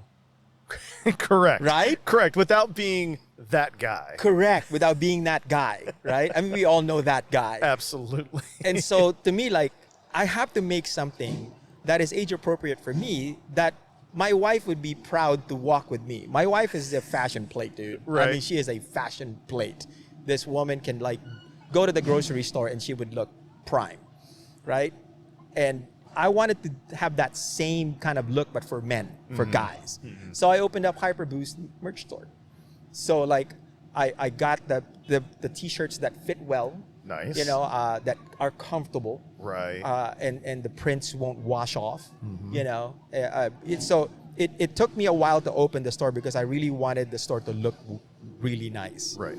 Correct. Right? Correct. Without being that guy. Correct. Without being that guy, right? I mean, we all know that guy. Absolutely. And so to me, like, I have to make something that is age appropriate for me that my wife would be proud to walk with me. My wife is a fashion plate, dude. Right. I mean, she is a fashion plate. This woman can like go to the grocery store and she would look prime, right? And I wanted to have that same kind of look, but for men, for guys. So I opened up HyperBoost merch store. So like I got the T-shirts that fit well. Nice. That are comfortable. Right. And the prints won't wash off. So it took me a while to open the store because I really wanted the store to look really nice. Right.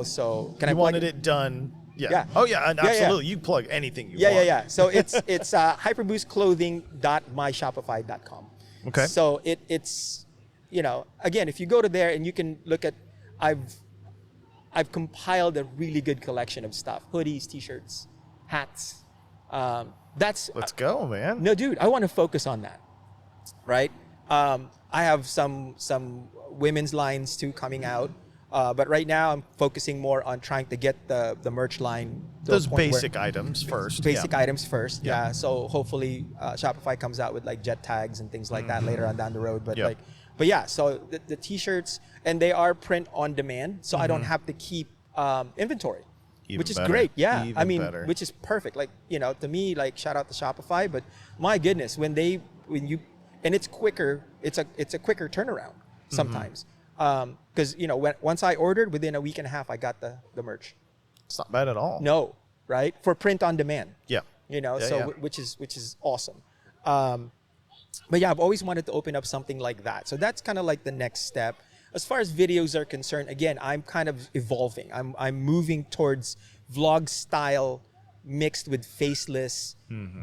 So I wanted it done. Yeah. Yeah. Oh yeah, and absolutely. Yeah. You plug anything you want. Yeah. So it's hyperboostclothing.myshopify.com. Okay. So it's again, if you go to there and you can look at, I've compiled a really good collection of stuff: hoodies, T-shirts, hats. Let's go, man. No, dude, I want to focus on that, right? I have some women's lines too coming out, but right now I'm focusing more on trying to get the merch line. Those basic items first. Basic items first, yeah. So hopefully Shopify comes out with like jet tags and things like that later on down the road. But yeah, so the T-shirts, and they are print on demand, so I don't have to keep inventory. Which is great, yeah. Even I mean, better. Which is perfect. Like, to me, like, shout out to Shopify, but my goodness, and it's quicker. It's a quicker turnaround sometimes, because once I ordered, within a week and a half, I got the merch. It's not bad at all. No, right? For print on demand. Yeah. Which is awesome. But yeah, I've always wanted to open up something like that. So that's kind of like the next step. As far as videos are concerned, again, I'm kind of evolving. I'm moving towards vlog style mixed with faceless,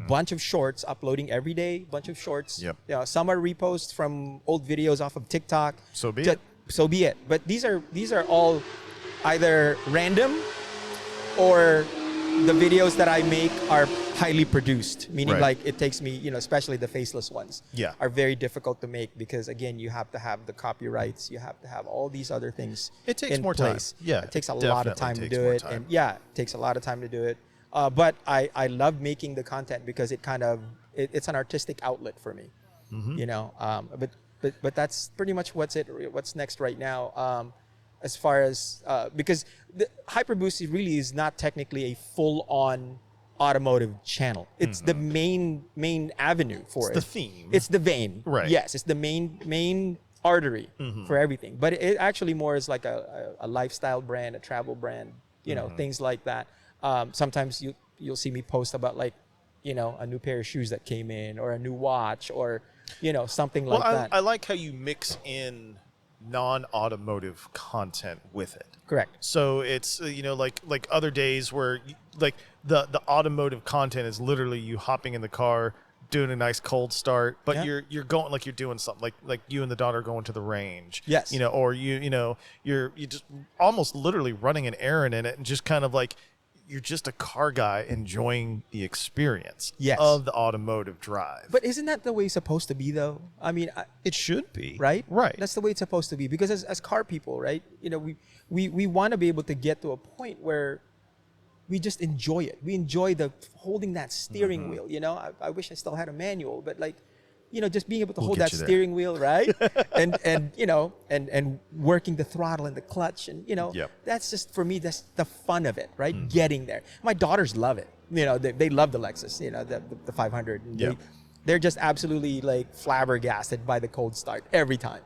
bunch of shorts, uploading every day, bunch of shorts. Yep. Some are reposts from old videos off of TikTok. So be it. So be it. But these are all either random or the videos that I make are highly produced, meaning like it takes me, especially the faceless ones, are very difficult to make because again, you have to have the copyrights, you have to have all these other things. It takes in more place. time. Yeah, it takes a lot of time to do it, and it takes a lot of time to do it. But I love making the content because it kind of it's an artistic outlet for me, But that's pretty much what's next right now. As far as because the HyperBoost really is not technically a full-on automotive channel. It's the main avenue for it. It's the theme. It's the vein. Right. Yes, it's the main artery for everything. But it actually more is like a lifestyle brand, a travel brand, things like that. Sometimes you'll see me post about like, a new pair of shoes that came in or a new watch or, something like that. I like how you mix in non-automotive content with it. Correct. So it's like other days where like the automotive content is literally you hopping in the car, doing a nice cold start, but you're going like you're doing something like you and the daughter going to the range. Yes. Or you're just almost literally running an errand in it and just kind of like you're just a car guy enjoying the experience of the automotive drive. But isn't that the way it's supposed to be, though? I mean, it should be. Right? Right. That's the way it's supposed to be. Because as car people, right, we want to be able to get to a point where we just enjoy it. We enjoy holding that steering wheel, I wish I still had a manual, but like, just being able to hold that steering wheel, right? and working the throttle and the clutch and, that's just, for me, that's the fun of it, right? Getting there. My daughters love it. They love the Lexus, the 500. And they're just absolutely like flabbergasted by the cold start every time.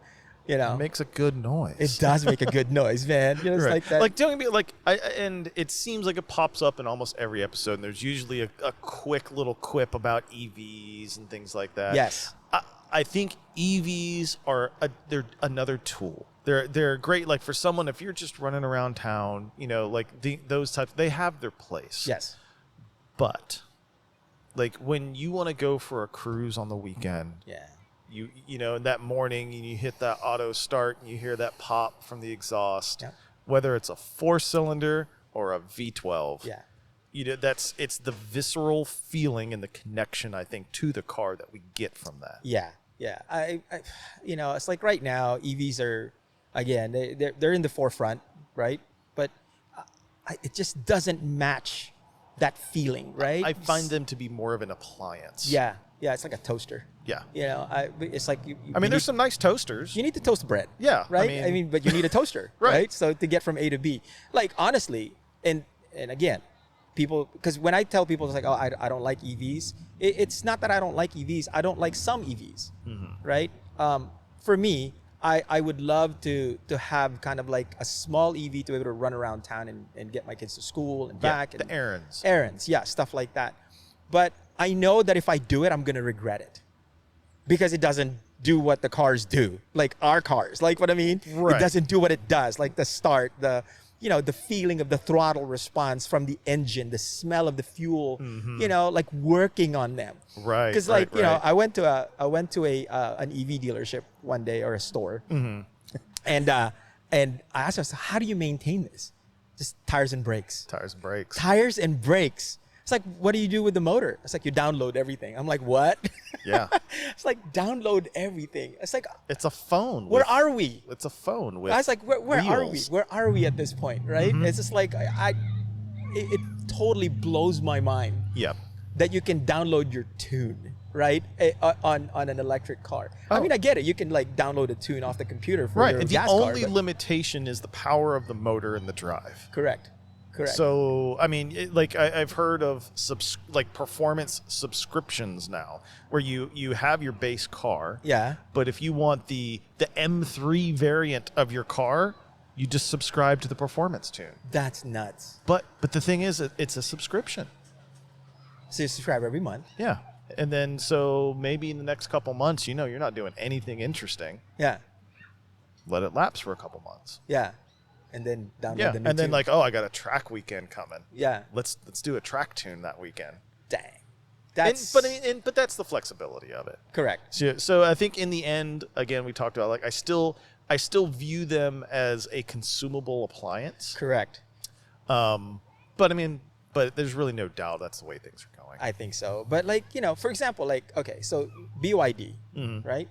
It makes a good noise. It does make a good noise, man. It's right. like that. Like, don't get me like, and it seems like it pops up in almost every episode. And there's usually a quick little quip about EVs and things like that. Yes. I think EVs are they're another tool. They're great. Like for someone, if you're just running around town, you know, like those types, they have their place. Yes. But like when you want to go for a cruise on the weekend, Yeah. you know, that morning and you hit that auto start and you hear that pop from the exhaust, Yeah. whether it's a 4-cylinder or a V12. Yeah. You know, it's the visceral feeling and the connection, I think, to the car that we get from that. Yeah. Yeah. I you know, it's like right now EVs are, again, they're in the forefront, right? But it just doesn't match that feeling, right? I find them to be more of an appliance. Yeah. Yeah. It's like a toaster. Yeah. You know, it's like I mean, there's some nice toasters. you need to toast bread. Yeah, I Right. mean- But you need a toaster, Right. right? So to get from A to B, like honestly, and again, people, because when I tell people it's like, oh, I don't like EVs. It's not that I don't like EVs. I don't like some EVs, right? For me, I would love to have kind of like a small EV to be able to run around town and get my kids to school and back. The And errands. errands, yeah, stuff like that. But I know that if I do it, I'm gonna regret it because it doesn't do what the cars do, like our cars. Like what I mean? Right. It doesn't do what it does, like the start, the the feeling of the throttle response from the engine, the smell of the fuel, like working on them. Right. Because right, right. I went to a an EV dealership one day or a store, and I asked myself, how do you maintain this? Just tires and brakes. Tires and brakes. Tires and brakes. It's like, what do you do with the motor? It's like you download everything. I'm like, what? Yeah. It's like download everything. It's like, It's a phone. where with- are we? It's a phone with I was like, where are we? wheels. Where are we at this point, right? It's just like it totally blows my mind Yep. that you can download your tune, right, on an electric car. I Oh. mean, I get it. You can like download a tune off the computer for Right. your And the gas car. only but- limitation is the power of the motor and the drive. Correct. So, I mean, I've heard of performance subscriptions now, where you have your base car. Yeah. But if you want the M3 variant of your car, you just subscribe to the performance tune. That's nuts. But the thing is, it's a subscription. So you subscribe every month. Yeah. And then so maybe in the next couple months, you're not doing anything interesting. Yeah. Let it lapse for a couple months. Yeah. And then download Yeah. the new And then tune. I got a track weekend coming. Yeah. Let's do a track tune that weekend. Dang. And, That's but that's the flexibility of it. correct. So I think in the end, again, we talked about I still view them as a consumable appliance. Correct. But there's really no doubt that's the way things are going. I think so. But for example, okay, so BYD, right?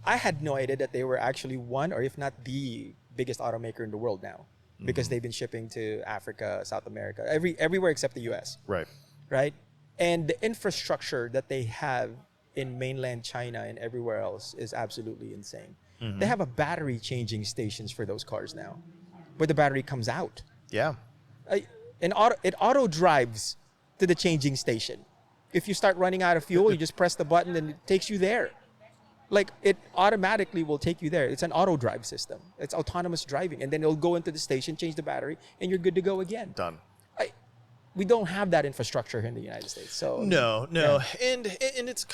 I had no idea that they were actually one, or if not the biggest automaker in the world now, because they've been shipping to Africa, South America, everywhere except the US, Right. right? And the infrastructure that they have in mainland China and everywhere else is absolutely insane. They have a battery changing stations for those cars now, where the battery comes out. Yeah. It auto drives to the changing station. If you start running out of fuel, you just press the button and it takes you there. Like it automatically will take you there. It's an auto drive system. It's autonomous driving, and then it'll go into the station, change the battery, and you're good to go again. Done. We don't have that infrastructure here in the United States. So No. Yeah. And it's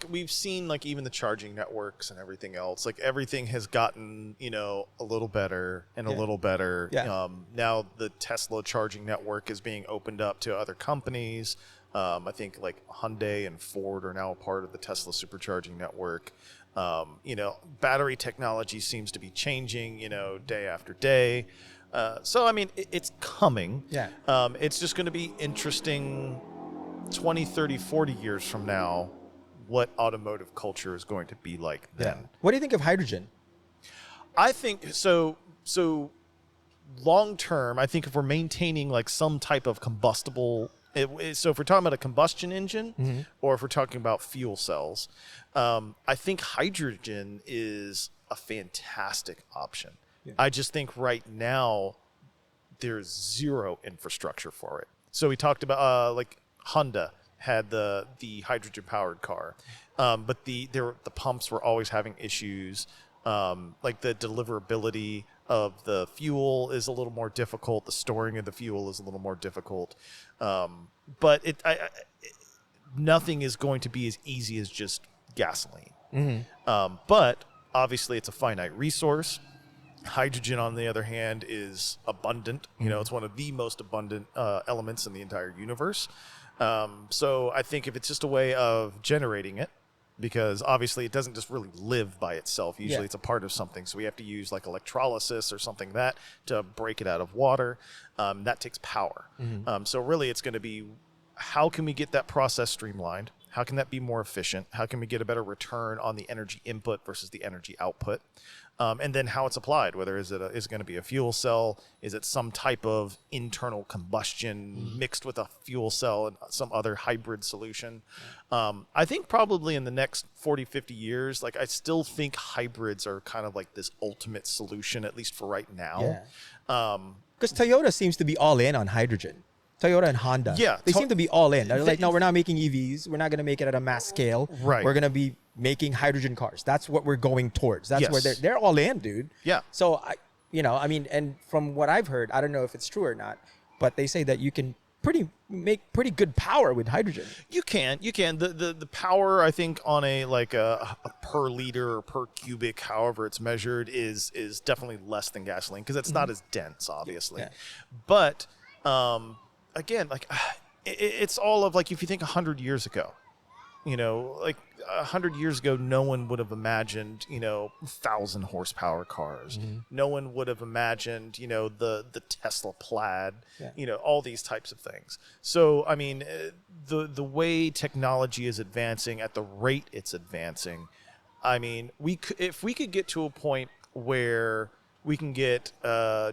we've seen even the charging networks and everything else. Everything has gotten a little better and a Yeah. little better. Yeah. Now the Tesla charging network is being opened up to other companies. I think Hyundai and Ford are now a part of the Tesla supercharging network. Battery technology seems to be changing, day after day. So, I mean, it's coming. Yeah. It's just going to be interesting 20, 30, 40 years from now what automotive culture is going to be like then. What do you think of hydrogen? I think so long term, I think if we're maintaining some type of combustible, so if we're talking about a combustion engine or if we're talking about fuel cells, I think hydrogen is a fantastic option. Yeah. I just think right now there's zero infrastructure for it. So we talked about Honda had the hydrogen powered car, but the pumps were always having issues. The deliverability of the fuel is a little more difficult. The storing of the fuel is a little more difficult. But nothing is going to be as easy as just gasoline. But obviously it's a finite resource. Hydrogen, on the other hand, is abundant. You know, it's one of the most abundant elements in the entire universe. So I think if it's just a way of generating it, because obviously it doesn't just really live by itself. Usually it's a part of something. So we have to use like electrolysis or something that to break it out of water. That takes power. So really it's going to be, how can we get that process streamlined? How can that be more efficient? How can we get a better return on the energy input versus the energy output? And then how it's applied, whether is it going to be a fuel cell? Is it some type of internal combustion mixed with a fuel cell and some other hybrid solution? I think probably in the next 40, 50 years, like I still think hybrids are kind of like this ultimate solution, at least for right now. Because Toyota seems to be all in on hydrogen. Toyota and Honda. Yeah. They seem to be all in. They're like, no, we're not making EVs. We're not going to make it at a mass scale. Right. We're going to be making hydrogen cars. That's what we're going towards. That's where they're all in, dude. Yeah. So, I mean, and from what I've heard, I don't know if it's true or not, but they say that you can make pretty good power with hydrogen. You can. The power, I think, on a per liter or per cubic, however it's measured, is definitely less than gasoline because it's not as dense, obviously. Yeah. But again, like it's all of like, if you think 100 years ago, you know, like 100 years ago, no one would have imagined, 1,000 horsepower cars. No one would have imagined, the Tesla Plaid, all these types of things. So, I mean, the way technology is advancing at the rate it's advancing, I mean, if we could get to a point where we can get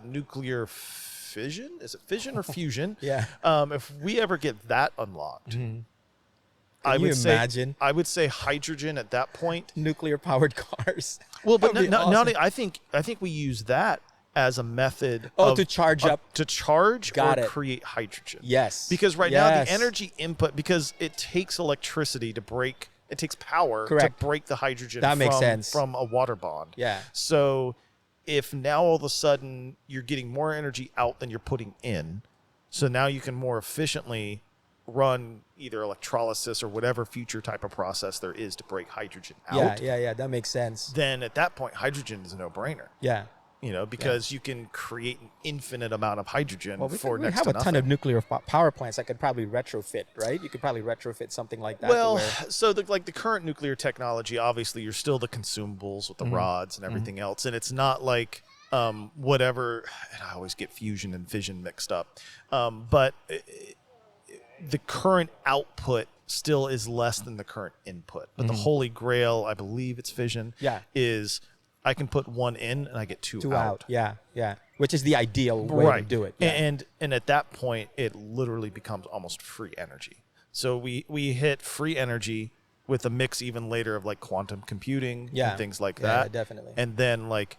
nuclear fission, is it fission or fusion? If we ever get that unlocked, I would say hydrogen at that point. Nuclear powered cars. Well, but awesome. I think we use that as a method to charge up, create hydrogen. Yes. Because right now the energy input, because it takes electricity to break, it takes power to break the hydrogen makes sense. From a water bond. Yeah. So if now all of a sudden you're getting more energy out than you're putting in, so now you can more efficiently run either electrolysis or whatever future type of process there is to break hydrogen out. Yeah, that makes sense. Then at that point, hydrogen is a no-brainer. Yeah. Because you can create an infinite amount of hydrogen for next to nothing. We have a ton of nuclear power plants that could probably retrofit, right? You could probably retrofit something like that. Well, so the current nuclear technology, obviously, you're still the consumables with the rods and everything else, and it's not like whatever. And I always get fusion and fission mixed up, but the current output still is less than the current input. But the holy grail, I believe it's fission, is I can put one in and I get two out. Yeah. Which is the ideal way to do it. Yeah. And at that point, it literally becomes almost free energy. So we hit free energy with a mix even later of like quantum computing and things like that. Yeah, definitely. And then like,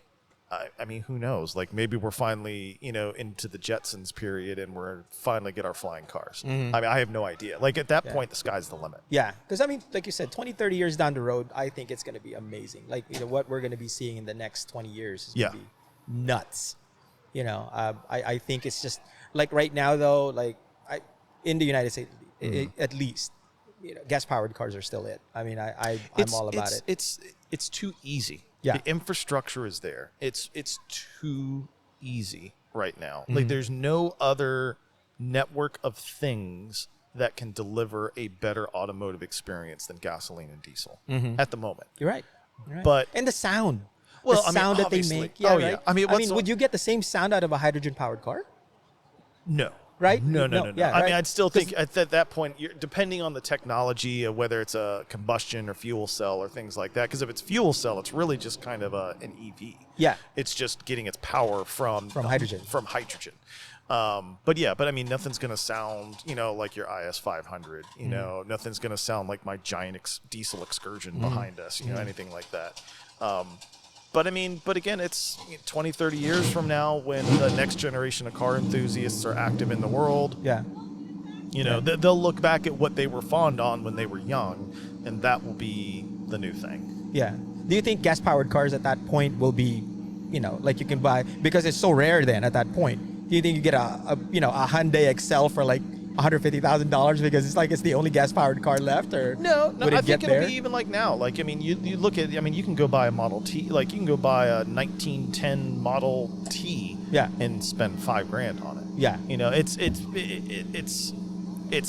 I mean, who knows? Like maybe we're finally, into the Jetsons period and we're finally get our flying cars. I mean, I have no idea. Like at that point, the sky's the limit. Yeah. Because I mean, like you said, 20, 30 years down the road, I think it's going to be amazing. Like, what we're going to be seeing in the next 20 years is going to be nuts. I think it's just like right now though, like in the United States, at least, gas powered cars are still it. I mean, I'm all about it. It's too easy. Yeah. The infrastructure is there. It's too easy right now. Like there's no other network of things that can deliver a better automotive experience than gasoline and diesel at the moment. You're right. But and the sound. Well, the sound that they make. Yeah, right? I mean, would you get the same sound out of a hydrogen powered car? No. Right? No. Yeah, I mean, I'd still think at that point, depending on the technology, whether it's a combustion or fuel cell or things like that, because if it's fuel cell, it's really just kind of an EV. Yeah. It's just getting its power from hydrogen. But I mean, nothing's going to sound, like your IS 500, nothing's going to sound like my giant diesel excursion behind us, anything like that. But again, it's 20, 30 years from now when the next generation of car enthusiasts are active in the world. Yeah. They'll look back at what they were fond on when they were young, and that will be the new thing. Yeah. Do you think gas-powered cars at that point will be, like you can buy, because it's so rare then at that point, do you think you get a Hyundai Excel for like $150,000 because it's like it's the only gas-powered car left, or No, would it I get think it'll there? be even like now. Like, I mean, you look at, I mean, you can go buy a Model T, like you can go buy a 1910 Model T, Yeah. and spend $5,000 on it. Yeah. You know, it's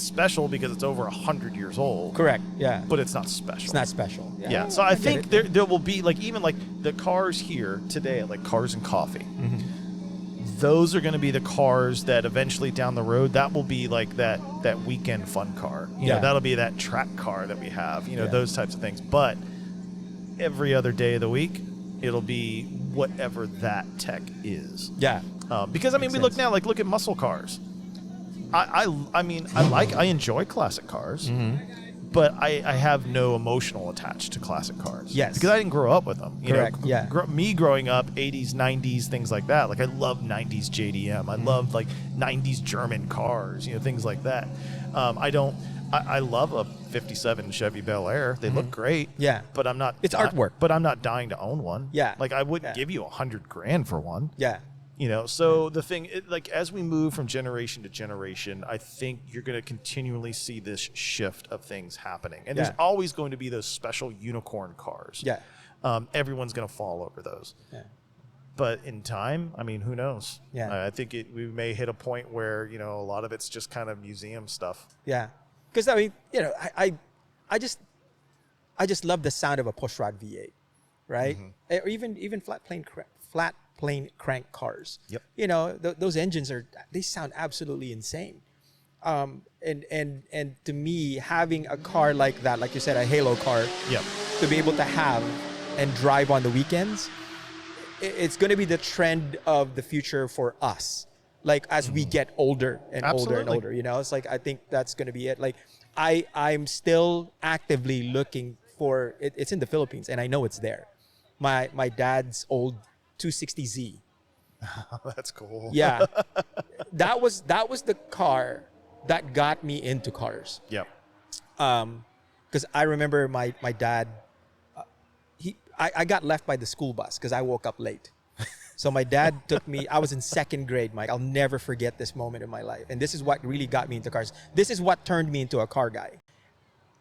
special because it's over 100 years old. Correct. Yeah. But it's not special. It's not special. Yeah. So I get think it. there will be like, even like the cars here today, like Cars and Coffee. Those are going to be the cars that eventually down the road, that will be like that weekend fun car. You know, that'll be that track car that we have, you know, those types of things. But every other day of the week, it'll be whatever that tech is. Yeah. Because I mean, Makes we look sense. now, like look at muscle cars. I mean, I enjoy classic cars, but I have no emotional attached to classic cars. Yes. Because I didn't grow up with them. You Correct, know, yeah. Me growing up, 80s, 90s, things like that. Like I love 90s JDM. I love like 90s German cars, you know, things like that. I love a 57 Chevy Bel Air. They look great. Yeah. But I'm not. It's artwork. But I'm not dying to own one. Yeah. Like I wouldn't give you $100,000 for one. Yeah. You know, so the thing, like, as we move from generation to generation, I think you're going to continually see this shift of things happening. And there's always going to be those special unicorn cars. Yeah. Everyone's going to fall over those. Yeah. But in time, I mean, who knows? Yeah. I think we may hit a point where, you know, a lot of it's just kind of museum stuff. Yeah. Because I mean, you know, I just love the sound of a pushrod V8, right? Or even flat plane crank cars. Yep. You know, those engines they sound absolutely insane. And to me, having a car like that, like you said, a halo car, Yep. to be able to have and drive on the weekends, it's going to be the trend of the future for us. Like as we get older and older and Absolutely. older, you know, it's like I think that's going to be it. Like I'm still actively looking for it. It's in the Philippines, and I know it's there. My dad's old 260Z. That's cool. Yeah, that was the car that got me into cars. Yep. Because I remember my dad. I got left by the school bus because I woke up late. So my dad took me. I was in second grade, Mike. I'll never forget this moment in my life. And this is what really got me into cars. This is what turned me into a car guy.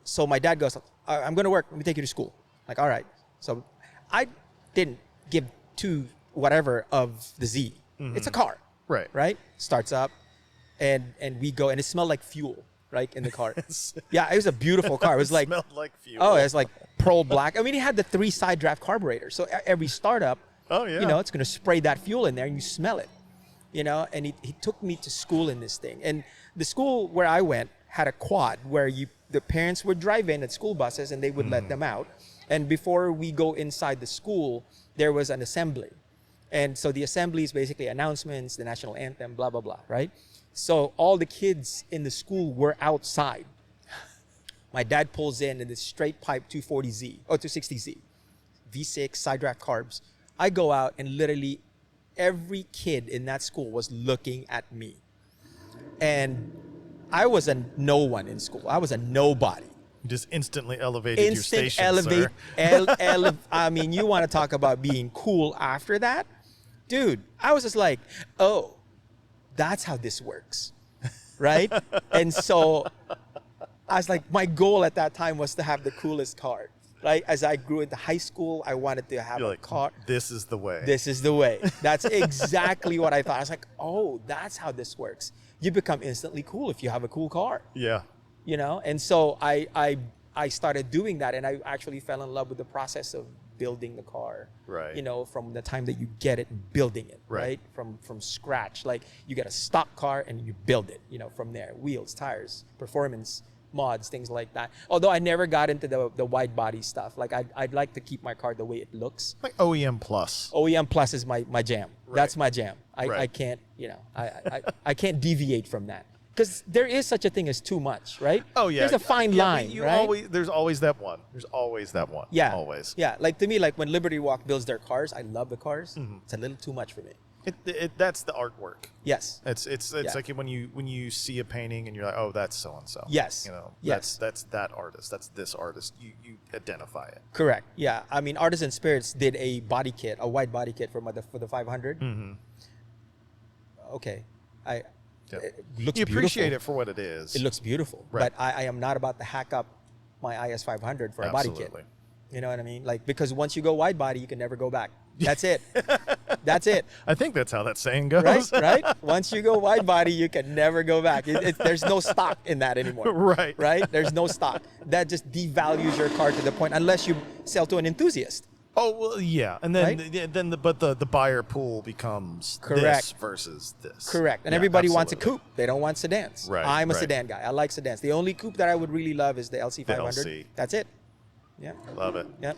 So my dad goes, I'm going to work. Let me take you to school. Like, all right. So I didn't give two whatever of the Z. It's a car. Right. Right? Starts up and we go. And it smelled like fuel, right, in the car. Yeah, it was a beautiful car. It was like, smelled like fuel. oh, it's like pearl black. I mean, it had the 3 side draft carburetor. So every startup, Oh, yeah. you know, it's going to spray that fuel in there and you smell it, you know. And he took me to school in this thing. And the school where I went had a quad where the parents would drive in at school buses and they would let them out. And before we go inside the school, there was an assembly. And so the assembly is basically announcements, the national anthem, blah, blah, blah, right? So all the kids in the school were outside. My dad pulls in this straight pipe 240Z, or 260Z, V6, side draft carbs. I go out and literally every kid in that school was looking at me. And I was a no one in school. I was a nobody. You just instantly elevated your station, elevate. sir. I mean, you want to talk about being cool after that? Dude, I was just like, oh, that's how this works, right? And so I was like, my goal at that time was to have the coolest car. Right? As I grew into high school, I wanted to have You're a like, car. this is the way. This is the way. That's exactly what I thought. I was like, oh, that's how this works. You become instantly cool if you have a cool car, Yeah. you know? And so I started doing that, and I actually fell in love with the process of building the car. Right. You know, from the time that you get it and building it, Right. right? From scratch. Like you get a stock car and you build it, you know, from there. Wheels, tires, performance mods, things like that. Although I never got into the wide body stuff. Like I'd like to keep my car the way it looks. Like OEM Plus. OEM Plus is my jam. Right. That's my jam. I Right. can't, you know, I can't deviate from that. Because there is such a thing as too much, right? Oh, yeah. There's a fine Yeah, line, you right? There's always that one. There's always that one. Yeah. Always. Yeah. Like to me, like when Liberty Walk builds their cars, I love the cars. It's a little too much for me. That's the artwork. Yes. It's Yeah. like when you see a painting and you're like, oh, that's so and so. Yes. You know, Yes. that's that artist. That's this artist. You identify it. Correct. Yeah. I mean, Artisan Spirits did a body kit, a wide body kit for the 500. Okay. It looks You appreciate beautiful. it for what it is. It looks beautiful, Right. but I am not about to hack up my IS 500 for a body kit. Absolutely. You know what I mean? Like, because once you go wide body, you can never go back. That's it. That's it. I think that's how that saying goes. Right? Right? Once you go wide body, you can never go back. There's no stock in that anymore. Right. Right? There's no stock. That just devalues your car to the point, unless you sell to an enthusiast. Oh, well, yeah. And then, Right? but the buyer pool becomes this Correct. versus this. Correct. And Yeah, everybody wants a absolutely. coupe. They don't want sedans. Right, I'm a right. sedan guy. I like sedans. The only coupe that I would really love is the LC 500. LC. That's it. Yeah. Love it. Yeah.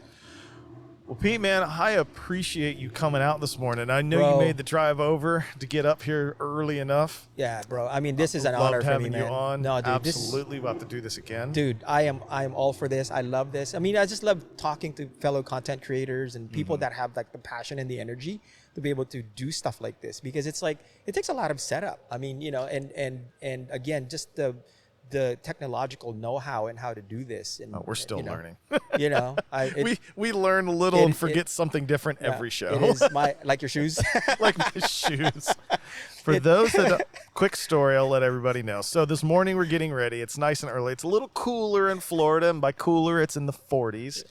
Well, Pete, man, I appreciate you coming out this morning. I know Bro. you made the drive over to get up here early enough. Yeah, bro. I mean, this is an Loved honor for me, having man. you on. No, dude. Absolutely. We'll have to do this again. Dude, I am all for this. I love this. I mean, I just love talking to fellow content creators and people that have like the passion and the energy to be able to do stuff like this, because it's like it takes a lot of setup. I mean, you know, and again, just the technological know-how and how to do this. And We're still you know, learning. You know, we learn a little and forget something different every show. It is like your shoes. Like my shoes. For those that don't, quick story, I'll let everybody know. So this morning we're getting ready. It's nice and early. It's a little cooler in Florida, and by cooler, it's in the 40s.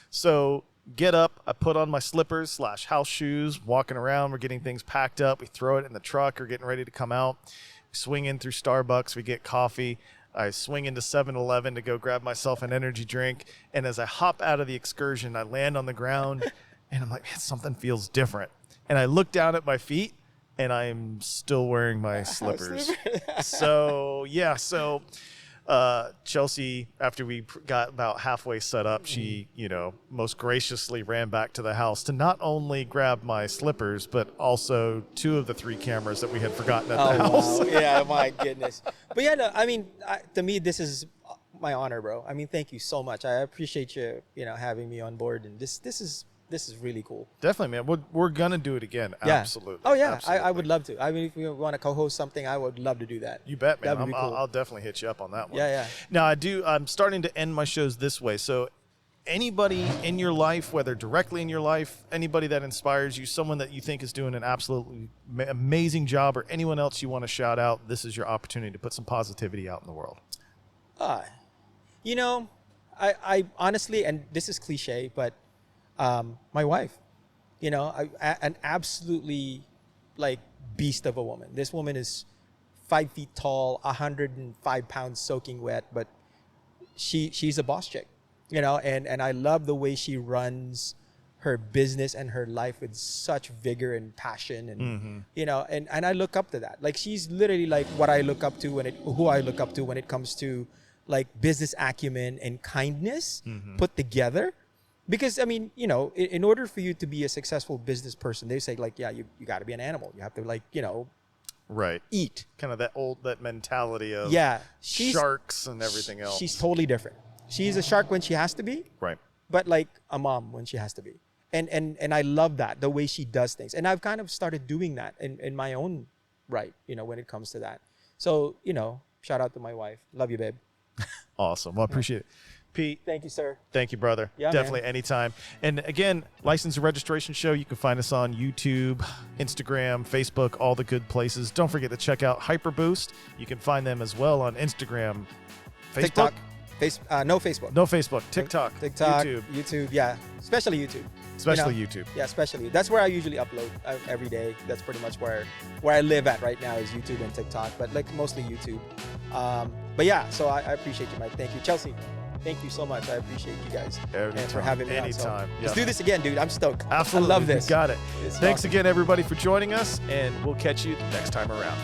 So get up. I put on my slippers / house shoes, walking around. We're getting things packed up. We throw it in the truck. We're getting ready to come out. We swing in through Starbucks. We get coffee. I swing into 7-Eleven to go grab myself an energy drink. And as I hop out of the excursion, I land on the ground, and I'm like, man, something feels different. And I look down at my feet, and I'm still wearing my slippers. So, yeah. So Chelsea, after we got about halfway set up, she, most graciously ran back to the house to not only grab my slippers, but also 2 of the 3 cameras that we had forgotten at the house. Wow. Yeah, my goodness. But yeah, no, I mean, to me, this is my honor, bro. I mean, thank you so much. I appreciate you, having me on board, and this is really cool. Definitely, man. We're gonna do it again. Yeah. Absolutely. Oh yeah, Absolutely. I would love to. I mean, if you want to co-host something, I would love to do that. You bet, man. That would be cool. I'll definitely hit you up on that one. Yeah. Now I'm starting to end my shows this way. So anybody in your life, whether directly in your life, anybody that inspires you, someone that you think is doing an absolutely amazing job, or anyone else you want to shout out, this is your opportunity to put some positivity out in the world. I honestly, and this is cliche, but my wife, an absolutely like beast of a woman. This woman is 5 feet tall, 105 pounds soaking wet, but she's a boss chick, and I love the way she runs her business and her life with such vigor and passion, and and I look up to that. Like, she's literally like what I look up to who I look up to when it comes to like business acumen and kindness put together. Because, I mean, in order for you to be a successful business person, they say, like, yeah, you got to be an animal. You have to, like, Right. eat. Kind of that mentality of sharks and everything else. She's totally different. She's a shark when she has to be, right. but like a mom when she has to be. And I love that, the way she does things. And I've kind of started doing that in my own right, when it comes to that. So, shout out to my wife. Love you, babe. Awesome. Well, I appreciate it. Pete, Thank you, sir. thank you, brother. Yeah, Definitely man. anytime. And again, License and Registration Show, you can find us on YouTube, Instagram, Facebook, all the good places. Don't forget to check out HyperBoost. You can find them as well on Instagram, Facebook. TikTok. No Facebook. No Facebook. TikTok. YouTube. Yeah. Especially YouTube. Especially YouTube. Yeah, especially. That's where I usually upload every day. That's pretty much where I live at right now is YouTube and TikTok, but like mostly YouTube. But yeah, so I appreciate you, Mike. Thank you. Chelsea, thank you so much. I appreciate you guys and for having me on. Anytime. Let's do this again, dude. I'm stoked. Absolutely. I love this. You got it. It's Thanks awesome. again, everybody, for joining us, and we'll catch you next time around.